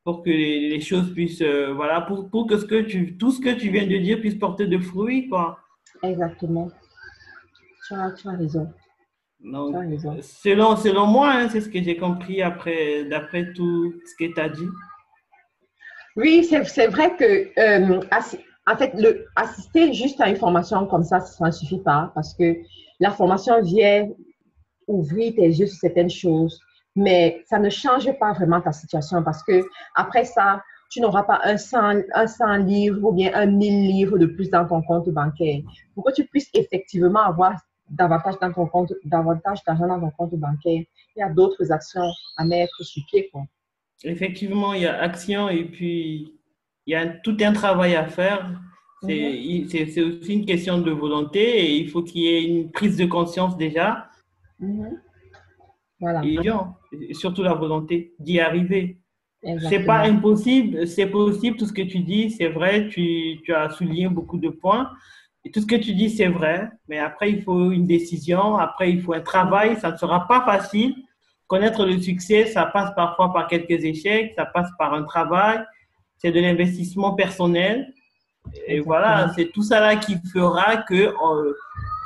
S4: pour que les choses puissent, voilà, pour que, tout ce que tu viens de dire puisse porter de fruits, quoi.
S1: Exactement. Tu as raison. Tu as
S4: Donc,
S1: raison.
S4: selon moi, hein, c'est ce que j'ai compris d'après tout ce que tu as dit.
S1: Oui, c'est vrai que, en fait, assister juste à une formation comme ça ne suffit pas parce que la formation vient ouvrir tes yeux sur certaines choses, mais ça ne change pas vraiment ta situation parce que après ça, tu n'auras pas un 100 livres ou bien 1 000 livres de plus dans ton compte bancaire. Pour que tu puisses effectivement avoir davantage d'argent dans ton compte bancaire, il y a d'autres actions à mettre sur pied, quoi.
S4: Effectivement, il y a action et puis il y a tout un travail à faire.
S1: Mhm.
S4: C'est aussi une question de volonté et il faut qu'il y ait une prise de conscience déjà
S1: Mhm. Voilà,
S4: et surtout la volonté d'y arriver. C'est pas
S1: exactement.
S4: impossible, c'est possible, tout ce que tu dis, c'est vrai, tu as souligné beaucoup de points. Et tout ce que tu dis, c'est vrai, mais après, il faut une décision, après, il faut un travail,
S1: Mhm.
S4: ça ne sera pas facile. Connaître le succès, ça passe parfois par quelques échecs, ça passe par un travail, c'est de l'investissement personnel. Et voilà,
S1: Exactement.
S4: c'est tout ça là qui fera que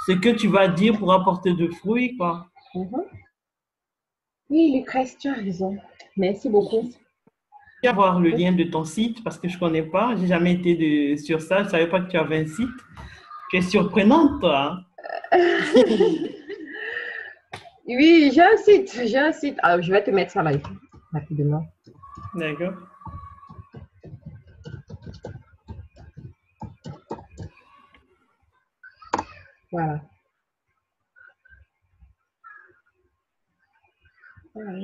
S4: ce que tu vas dire pourra porter de fruits, quoi.
S1: Mhm. Oui, Lucrèce, tu as raison. Merci beaucoup.
S4: Avoir le lien de ton site parce que je connais pas, j'ai jamais été sur ça, je savais pas que tu avais un site. Tu es surprenante, toi.
S1: Oui, j'ai un site, j'ai un site. Ah, je vais te mettre ça là, rapidement.
S4: Hein? D'accord.
S1: Voilà. Voilà,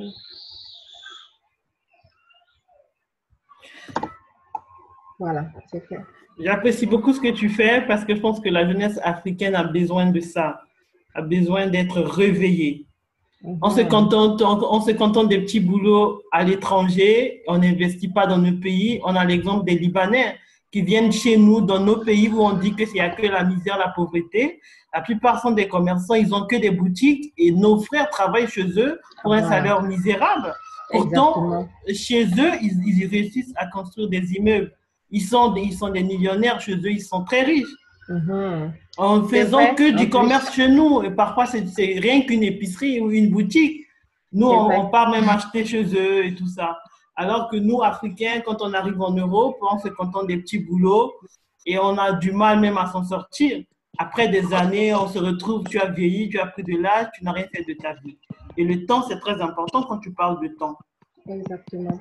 S1: voilà, c'est fait.
S4: J'apprécie beaucoup ce que tu fais parce que je pense que la jeunesse africaine a besoin de ça, a besoin d'être réveillée.
S1: Mhm.
S4: On se contente des petits boulots à l'étranger, on n'investit pas dans nos pays. On a l'exemple des Libanais qui viennent chez nous, dans nos pays où on dit qu'il n'y a que la misère, la pauvreté. La plupart sont des commerçants, ils n'ont que des boutiques et nos frères travaillent chez eux pour un
S1: Voilà,
S4: salaire misérable. Pourtant,
S1: exactement.
S4: chez eux, ils réussissent à construire des immeubles. Ils sont des millionnaires chez eux, ils sont très riches
S1: Mhm.
S4: en
S1: C'est
S4: faisant
S1: vrai,
S4: que
S1: en
S4: du
S1: plus,
S4: commerce chez nous. Et parfois, c'est rien qu'une épicerie ou une boutique. Nous,
S1: c'est
S4: on
S1: vrai.
S4: part même acheter chez eux et tout ça. Alors que nous, Africains, quand on arrive en Europe, on se contente des petits boulots et on a du mal même à s'en sortir. Après des années, on se retrouve, tu as vieilli, tu as pris de l'âge, tu n'as rien fait de ta vie. Et le temps, c'est très important quand tu parles de temps.
S1: Exactement.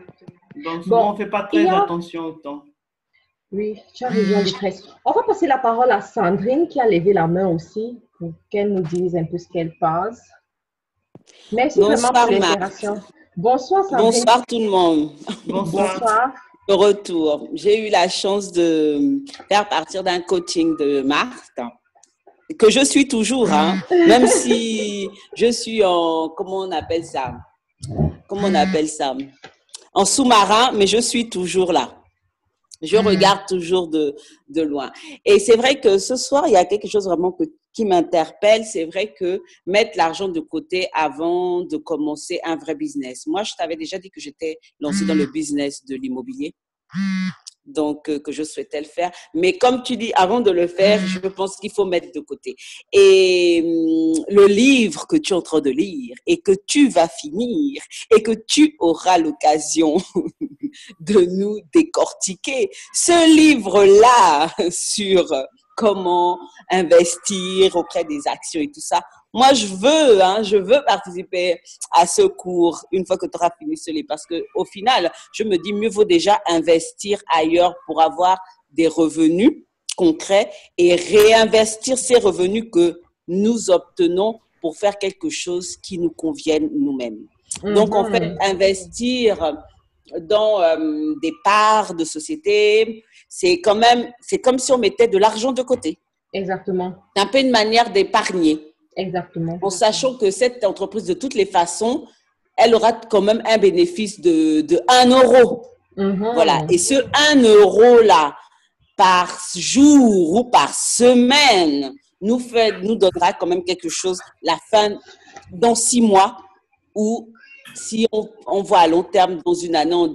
S4: Donc souvent, on
S1: Bon,
S4: ne fait pas
S1: il y
S4: très
S1: a,
S4: attention au temps.
S1: oui, tu as raison, Lucrèce. On va passer la parole à Sandrine qui a levé la main aussi pour qu'elle nous dise un peu ce qu'elle pense. Merci vraiment pour
S5: Bonsoir Marc,
S1: l'interaction. Bonsoir, Sandrine.
S5: bonsoir tout le monde.
S4: Bonsoir.
S1: Bonsoir.
S5: De retour. J'ai eu la chance de faire partir d'un coaching de Marc que je suis toujours, hein, même si je suis en, comment on appelle ça? Comment on appelle ça? En sous-marin, mais je suis toujours là. Je regarde toujours de loin. Et c'est vrai que ce soir, il y a quelque chose vraiment qui m'interpelle. C'est vrai que mettre l'argent de côté avant de commencer un vrai business. Moi, je t'avais déjà dit que j'étais lancée dans le business de l'immobilier. Donc, que je souhaitais le faire. Mais comme tu dis, avant de le faire, je pense qu'il faut mettre de côté. Et le livre que tu es en train de lire et que tu vas finir et que tu auras l'occasion de nous décortiquer, ce livre-là sur comment investir auprès des actions et tout ça, moi, je veux participer à ce cours une fois que tu auras fini ce livre. Parce qu'au final, je me dis, mieux vaut déjà investir ailleurs pour avoir des revenus concrets et réinvestir ces revenus que nous obtenons pour faire quelque chose qui nous convienne nous-mêmes. Donc, en fait, investir dans des parts de société, c'est comme si on mettait de l'argent de côté.
S1: Exactement.
S5: C'est un peu une manière d'épargner.
S1: Exactement.
S5: En sachant que cette entreprise, de toutes les façons, elle aura quand même un bénéfice de 1 euro. Voilà. Et ce 1 euro-là, par jour ou par semaine, nous donnera quand même quelque chose la fin dans 6 mois, ou si on voit à long terme dans une année en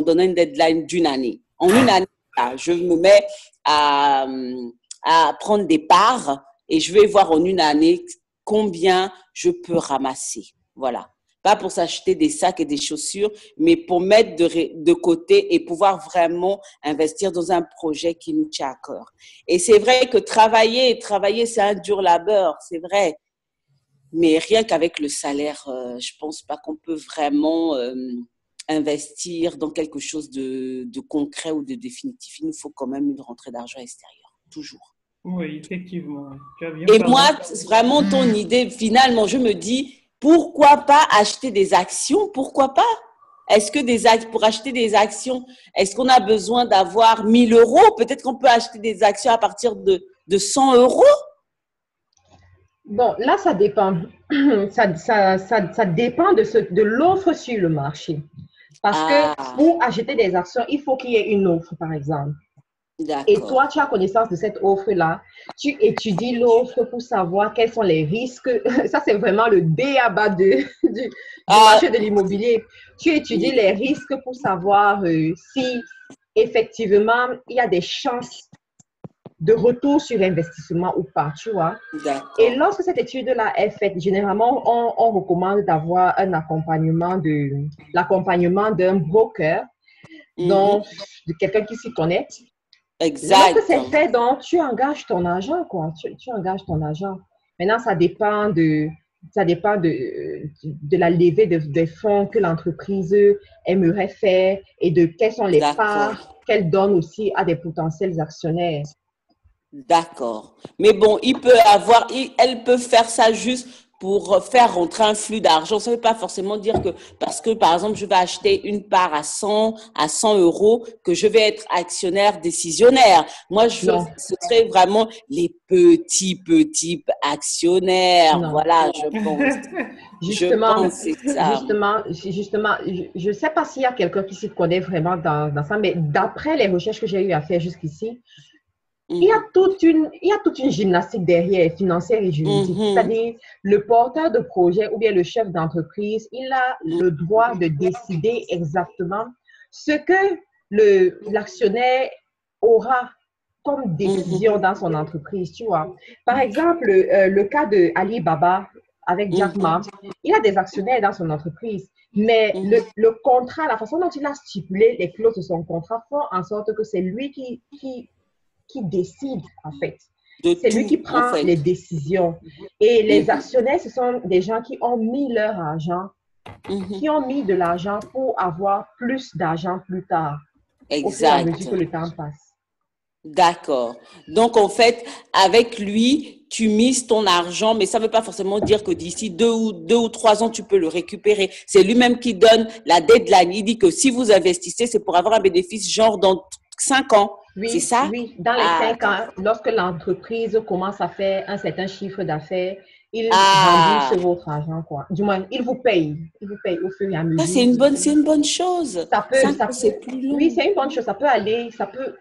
S5: donnant une deadline d'une année. En une année, là, je me mets à prendre des parts et je vais voir en une année combien je peux ramasser. Voilà. Pas pour s'acheter des sacs et des chaussures, mais pour mettre de côté et pouvoir vraiment investir dans un projet qui nous tient à cœur. Et c'est vrai que travailler, c'est un dur labeur, c'est vrai. Mais rien qu'avec le salaire, je pense pas qu'on peut vraiment investir dans quelque chose de concret ou de définitif. Il nous faut quand même une rentrée d'argent extérieure, toujours.
S4: Oui, effectivement. Tu as bien
S5: Et
S4: parlé.
S5: moi, vraiment, ton idée, finalement, je me dis, pourquoi pas acheter des actions? Pourquoi pas? Est-ce que pour acheter des actions, est-ce qu'on a besoin d'avoir 1 000 euros? Peut-être qu'on peut acheter des actions à partir de 100 euros?
S1: Bon, là, ça dépend. Ça dépend de l'offre sur le marché. Parce que pour acheter des actions, il faut qu'il y ait une offre, par exemple. Et toi, tu as connaissance de cette offre-là. Tu étudies l'offre pour savoir quels sont les risques. Ça, c'est vraiment le b.a.-ba du marché de l'immobilier. Tu étudies les risques pour savoir si effectivement il y a des chances de retour sur investissement ou pas, tu vois. Et lorsque cette étude-là est faite, généralement, on recommande d'avoir l'accompagnement d'un broker, donc de quelqu'un qui s'y connaît.
S5: Exact.
S1: Lorsque c'est fait, donc, tu engages ton argent, quoi. Tu engages ton argent. Maintenant, ça dépend de la levée des fonds que l'entreprise aimerait faire et de quelles sont les parts qu'elle donne aussi à des potentiels actionnaires.
S5: D'accord. Mais bon, elle peut faire ça juste pour faire rentrer un flux d'argent. Ça ne veut pas forcément dire que, parce que, par exemple, je vais acheter une part à 100 euros, que je vais être actionnaire décisionnaire. Moi, ce serait vraiment les petits actionnaires.
S1: Non.
S5: Voilà, je pense.
S1: Justement, je ne sais pas s'il y a quelqu'un qui s'y connaît vraiment dans ça, mais d'après les recherches que j'ai eu à faire jusqu'ici, il y a toute une gymnastique derrière, financière et juridique. C'est-à-dire, le porteur de projet ou bien le chef d'entreprise, il a le droit de décider exactement ce que l'actionnaire aura comme décision dans son entreprise, tu vois. Par exemple, le cas de Alibaba avec Jack Ma, il a des actionnaires dans son entreprise, mais le contrat, la façon dont il a stipulé les clauses de son contrat font en sorte que c'est lui qui décide, en fait. C'est lui qui prend les décisions. Et les actionnaires, ce sont des gens qui ont mis leur argent, qui ont mis de l'argent pour avoir plus d'argent plus tard. Exact. Au fur et à mesure que le temps passe.
S5: D'accord. Donc, en fait, avec lui, tu mises ton argent, mais ça ne veut pas forcément dire que d'ici 2 ou 3 ans, tu peux le récupérer. C'est lui-même qui donne la deadline. Il dit que si vous investissez, c'est pour avoir un bénéfice genre dans 5 ans. C'est
S1: Oui,
S5: ça?
S1: oui. Dans les
S5: Ah,
S1: 5 ans, lorsque l'entreprise commence à faire un certain chiffre d'affaires, ils
S5: ah,
S1: remboursent votre argent, quoi. Du moins, ils vous payent. Ils vous payent au fur et à
S5: ça
S1: mesure.
S5: c'est une bonne chose. Ça, c'est plus
S1: Oui,
S5: long.
S1: c'est une bonne chose. Ça peut aller,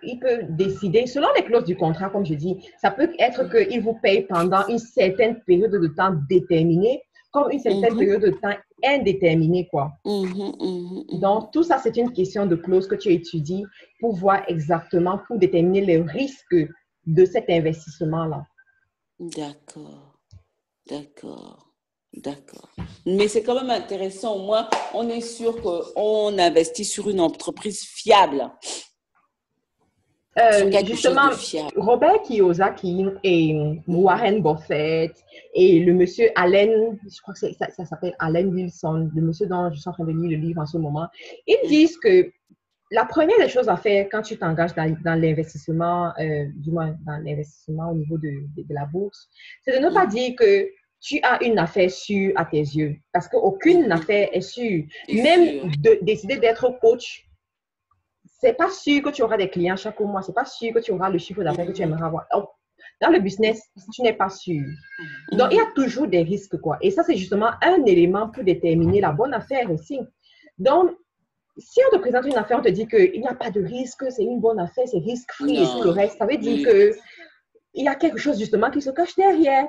S1: il peut décider, selon les clauses du contrat, comme je dis, ça peut être qu'il vous paye pendant une certaine période de temps déterminée, comme une certaine
S5: Mhm,
S1: période de temps indéterminée, quoi.
S5: mhm, mhm, mhm.
S1: Donc, tout ça, c'est une question de clause que tu étudies pour voir exactement, pour déterminer les risques de cet investissement-là.
S5: D'accord, d'accord, d'accord. Mais c'est quand même intéressant. Au moins, on est sûr qu'on investit sur une entreprise fiable, sur quelque chose
S1: Justement,
S5: de fiable.
S1: Robert Kiyosaki et Warren Buffett et le monsieur Allen, je crois que ça s'appelle Allen Wilson, le monsieur dont je suis en train de lire le livre en ce moment, ils disent que la première des choses à faire quand tu t'engages dans l'investissement, du moins dans l'investissement au niveau de la bourse, c'est de ne pas dire que tu as une affaire sûre à tes yeux, parce qu'aucune affaire est sûre.
S5: C'est
S1: Même
S5: sûr.
S1: de décider d'être coach, c'est pas sûr que tu auras des clients chaque mois, c'est pas sûr que tu auras le chiffre d'affaires que tu aimerais avoir. Donc, dans le business, tu n'es pas sûr. Donc, il y a toujours des risques, quoi. Et ça, c'est justement un élément pour déterminer la bonne affaire aussi. Donc, si on te présente une affaire, on te dit qu'il n'y a pas de risque, c'est une bonne affaire, c'est risque-free et tout le
S5: Non.
S1: reste, ça veut dire
S5: Oui,
S1: qu'il y a quelque chose justement qui se cache derrière.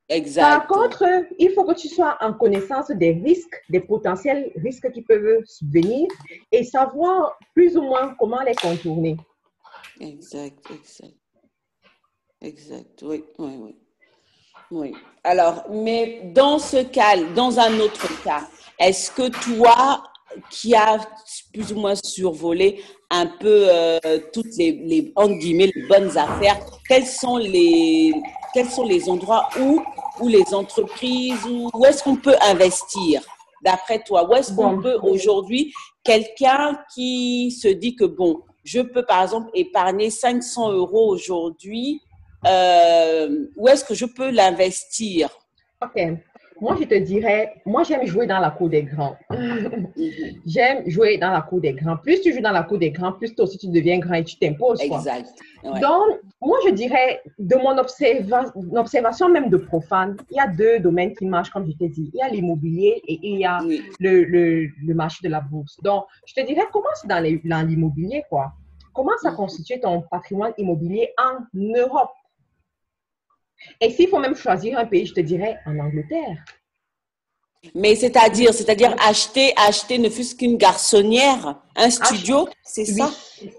S1: Par
S5: exact.
S1: contre, il faut que tu sois en connaissance des risques, des potentiels risques qui peuvent subvenir et savoir plus ou moins comment les contourner.
S5: Exact, exact. Exact. Oui, oui, oui. Oui. Alors, mais dans ce cas, dans un autre cas, est-ce que toi, qui as plus ou moins survolé un peu toutes entre guillemets, les bonnes affaires, quels sont les endroits où les entreprises, où est-ce qu'on peut investir, d'après toi? Où est-ce qu'on
S1: Bon,
S5: peut aujourd'hui, quelqu'un qui se dit que, bon, je peux par exemple épargner 500 euros aujourd'hui, où est-ce que je peux l'investir?
S1: ok. Moi, je te dirais, moi, j'aime jouer dans la cour des grands. J'aime jouer dans la cour des grands. Plus tu joues dans la cour des grands, plus toi aussi tu deviens grand et tu t'imposes, quoi.
S5: Exact. Ouais.
S1: Donc, moi, je dirais, de mon observation même de profane, il y a deux domaines qui marchent, comme je t'ai dit. Il y a l'immobilier et il y a
S5: Oui.
S1: le marché de la bourse. Donc, je te dirais, commence dans l'immobilier, quoi. Commence à constituer ton patrimoine immobilier en Europe. Et s'il faut même choisir un pays, je te dirais en Angleterre.
S5: Mais c'est-à-dire acheter ne fût-ce qu'une garçonnière, un studio, c'est
S1: Oui,
S5: ça?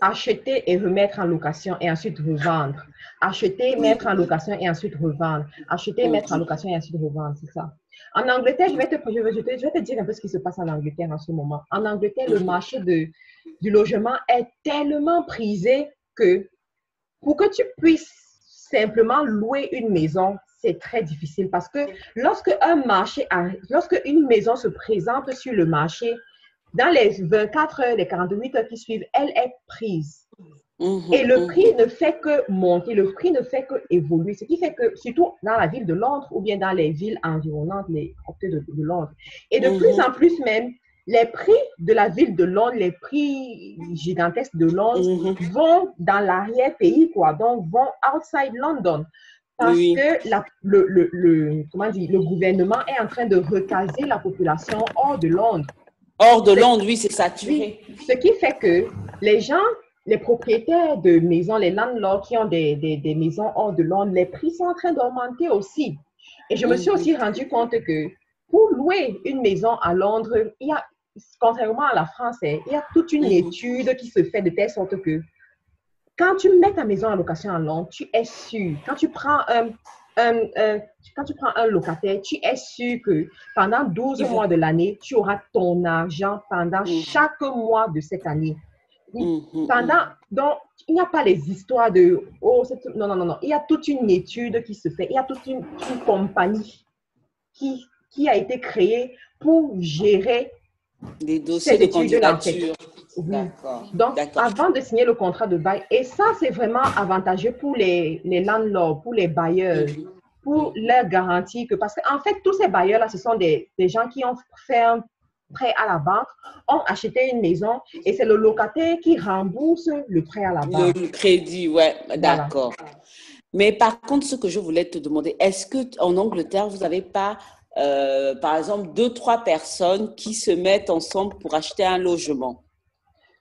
S1: acheter et remettre en location et ensuite revendre. Acheter,
S5: Oui.
S1: mettre en location et ensuite revendre. Acheter, mettre en location et ensuite revendre, c'est ça. En Angleterre, je vais te dire un peu ce qui se passe en Angleterre en ce moment. En Angleterre, le marché du logement est tellement prisé que pour que tu puisses simplement louer une maison, c'est très difficile parce que lorsque une maison se présente sur le marché, dans les 24 heures, les 48 heures qui suivent, elle est prise. Et le prix ne fait que monter, le prix ne fait que évoluer. Ce qui fait que, surtout dans la ville de Londres ou bien dans les villes environnantes, les côtés de Londres, et de plus en plus même, les prix de la ville de Londres, les prix gigantesques de Londres vont dans l'arrière-pays, quoi. Donc, vont outside London. Parce
S5: Oui.
S1: que le gouvernement est en train de recaser la population hors de Londres.
S5: Hors de Londres, oui, c'est saturé.
S1: Ce qui fait que les gens, les propriétaires de maisons, les landlords qui ont des maisons hors de Londres, les prix sont en train d'augmenter aussi. Et je me suis aussi rendu compte que pour louer une maison à Londres, il y a, contrairement à la France, il y a toute une étude qui se fait de telle sorte que quand tu mets ta maison en location à Londres, tu es sûr, quand tu prends un locataire, tu es sûr que pendant 12 mois de l'année, tu auras ton argent pendant chaque mois de cette année. Donc, il n'y a pas les histoires de « Oh, non, non, non, non. » Il y a toute une étude qui se fait. Il y a toute une compagnie qui a été créée pour gérer
S5: des dossiers de candidature.
S1: Oui. Donc, avant de signer le contrat de bail, et ça, c'est vraiment avantageux pour les landlords, pour les bailleurs, pour leur garantie que, parce qu'en fait, tous ces bailleurs-là, ce sont des gens qui ont fait prêt à la banque, ont acheté une maison et c'est le locataire qui rembourse le prêt à la banque.
S5: Le crédit, ouais,
S1: Voilà.
S5: d'accord. Mais par contre, ce que je voulais te demander, est-ce qu'en Angleterre, vous n'avez pas, par exemple, 2-3 personnes qui se mettent ensemble pour acheter un logement?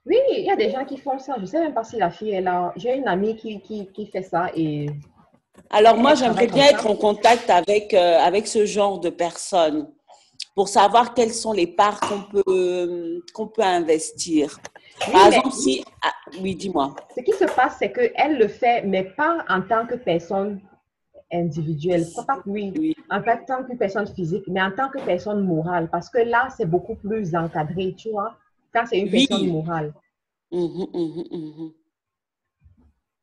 S1: Oui, il y a des gens qui font ça. Je ne sais même pas si la fille est là. J'ai une amie qui fait ça et
S5: Alors moi,
S1: elle
S5: j'aimerais
S1: travaille comme
S5: bien
S1: ça.
S5: être en contact avec ce genre de personnes pour savoir quelles sont les parts qu'on peut investir.
S1: Oui,
S5: Par
S1: mais
S5: exemple, si... Ah, oui, dis-moi.
S1: ce qui se passe, c'est qu'elle le fait, mais pas en tant que personne individuelle. Pas, oui,
S5: Oui.
S1: en tant que personne physique, mais en tant que personne morale. Parce que là, c'est beaucoup plus encadré, tu vois, quand c'est une personne
S5: Oui.
S1: morale.
S5: Mhm, mhm, mhm.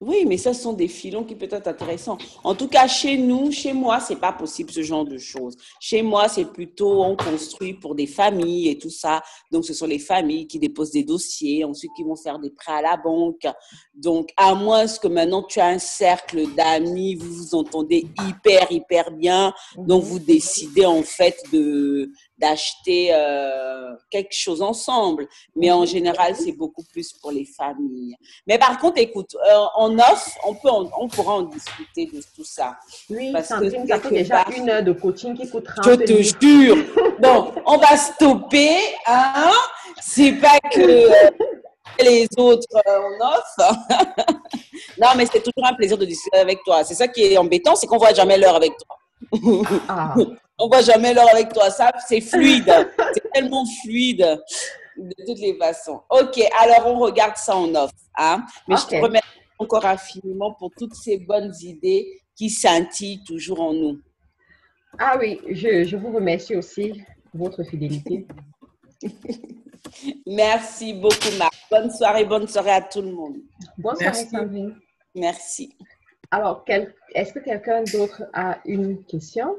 S5: Oui, mais ça, ce sont des filons qui peuvent être intéressants. En tout cas, chez nous, chez moi, c'est pas possible ce genre de choses. Chez moi, c'est plutôt, on construit pour des familles et tout ça. Donc, ce sont les familles qui déposent des dossiers, ensuite qui vont faire des prêts à la banque. Donc, à moins que maintenant tu as un cercle d'amis, vous vous entendez hyper bien. Donc, vous décidez en fait d'acheter quelque chose ensemble. Mais en général, c'est beaucoup plus pour les familles. Mais par contre, écoute, en off, on pourra en discuter de tout ça.
S1: Oui,
S5: Parce que
S1: Sandrine, ça fait
S5: quelque
S1: déjà
S5: part,
S1: 1 heure de coaching qui coûte
S5: je
S1: 30
S5: te
S1: livres.
S5: jure. Bon, on va stopper, hein. C'est pas que les autres en off. Non, mais c'est toujours un plaisir de discuter avec toi. C'est ça qui est embêtant, c'est qu'on voit jamais l'heure avec toi.
S1: Ah,
S5: On voit jamais l'heure avec toi. Ça, c'est fluide. C'est tellement fluide de toutes les façons. Ok, alors on regarde ça en off. Hein? Mais je te
S1: ok.
S5: remercie encore infiniment pour toutes ces bonnes idées qui scintillent toujours en nous.
S1: Ah oui, je vous remercie aussi pour votre fidélité.
S5: Merci beaucoup, Marc. Bonne soirée à tout le monde.
S1: Bonne soirée,
S4: Merci.
S1: Sandrine.
S5: Merci.
S1: Alors, est-ce que quelqu'un d'autre a une question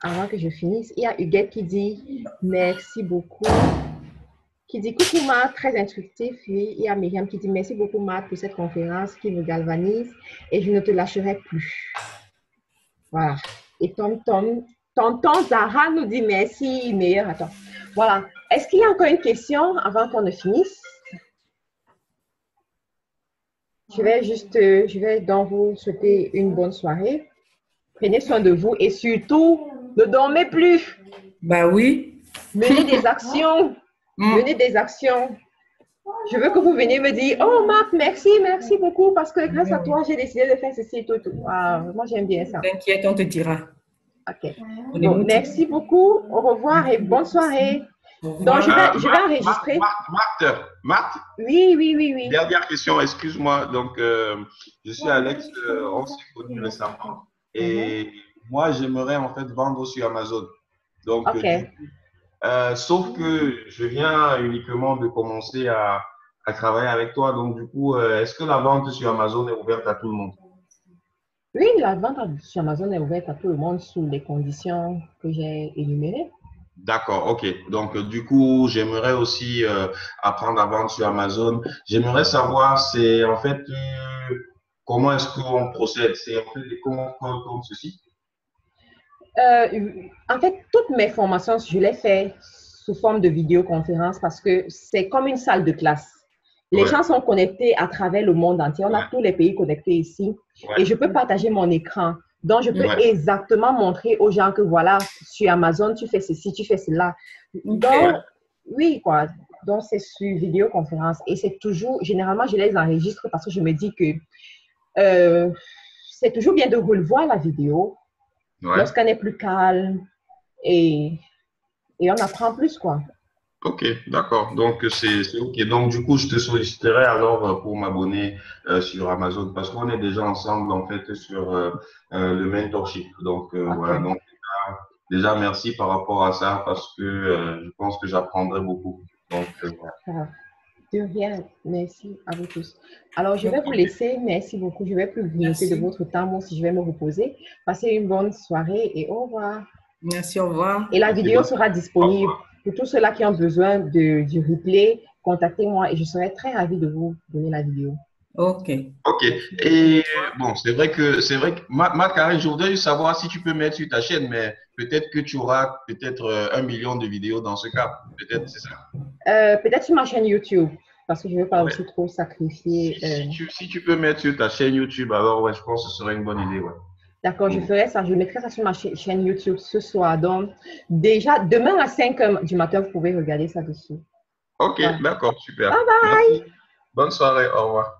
S1: avant que je finisse? Il y a Huguette qui dit merci beaucoup. Qui dit coucou Marc, très instructif. Puis il y a Myriam qui dit merci beaucoup Marc pour cette conférence qui me galvanise et je ne te lâcherai plus. Voilà. Et tonton Zara nous dit merci, meilleur. Attends. Voilà. Est-ce qu'il y a encore une question avant qu'on ne finisse? Je vais donc vous souhaiter une bonne soirée. Prenez soin de vous et surtout, ne dormez plus.
S4: Bah oui.
S1: Menez des actions. Menez des actions. Je veux que vous veniez me dire, oh Marc, merci beaucoup parce que grâce à toi, j'ai décidé de faire ceci et tout. Ah, moi, j'aime bien ça.
S4: T'inquiète, on te dira.
S1: Ok. Bon, merci beaucoup. Au revoir et bonne soirée. Donc, je vais enregistrer.
S6: Marc.
S1: Oui.
S6: Dernière question, excuse-moi. Donc, je suis Alex, on s'est connus récemment. Et moi, j'aimerais en fait vendre sur Amazon. Donc,
S1: ok.
S6: Sauf que je viens uniquement de commencer à travailler avec toi. Donc, du coup, est-ce que la vente sur Amazon est ouverte à tout le monde?
S1: Oui, la vente sur Amazon est ouverte à tout le monde sous les conditions que j'ai énumérées.
S6: D'accord, ok. Donc, du coup, j'aimerais aussi apprendre à vendre sur Amazon. J'aimerais savoir, c'est en fait, comment est-ce qu'on procède? C'est en fait comme ceci?
S1: En fait, toutes mes formations, je les fais sous forme de vidéoconférence parce que c'est comme une salle de classe. Les gens sont connectés à travers le monde entier. On a tous les pays connectés ici. Et je peux partager mon écran. Donc, je peux exactement montrer aux gens que voilà, sur Amazon, tu fais ceci, tu fais cela. Donc, oui, quoi. Donc, c'est sur vidéoconférence. Et c'est toujours, généralement, je les enregistre parce que je me dis que c'est toujours bien de revoir la vidéo lorsqu'on est plus calme et on apprend plus, quoi.
S6: Ok, d'accord. Donc, c'est ok. Donc, du coup, je te solliciterai alors pour m'abonner sur Amazon parce qu'on est déjà ensemble, en fait, sur le mentorship. Donc, voilà. Donc, déjà, merci par rapport à ça parce que je pense que j'apprendrai beaucoup. Donc, voilà.
S1: De rien. Merci à vous tous. Alors, je vais vous laisser. Merci beaucoup. Je ne vais plus grignoter de votre temps. Moi aussi, je vais me reposer. Passez une bonne soirée et au revoir.
S4: Merci, au revoir.
S1: Et la vidéo sera disponible. Pour tous ceux-là qui ont besoin du replay, contactez-moi et je serai très ravie de vous donner la vidéo.
S4: Ok.
S6: Ok. Et bon, c'est vrai que ma Karine, je voudrais juste savoir si tu peux mettre sur ta chaîne, mais peut-être que tu auras peut-être 1 million de vidéos dans ce cas. Peut-être, c'est ça?
S1: Peut-être sur ma chaîne YouTube, parce que je ne veux pas
S6: Ouais.
S1: aussi trop sacrifier.
S6: Si tu peux mettre sur ta chaîne YouTube, alors ouais, je pense que ce serait une bonne idée, ouais.
S1: D'accord, je ferai ça. Je mettrai ça sur ma chaîne YouTube ce soir. Donc, déjà, demain à 5 heures du matin, vous pouvez regarder ça dessus.
S6: Ok,
S1: Voilà.
S6: d'accord, super.
S1: Bye bye.
S6: Merci. Bonne soirée, au revoir.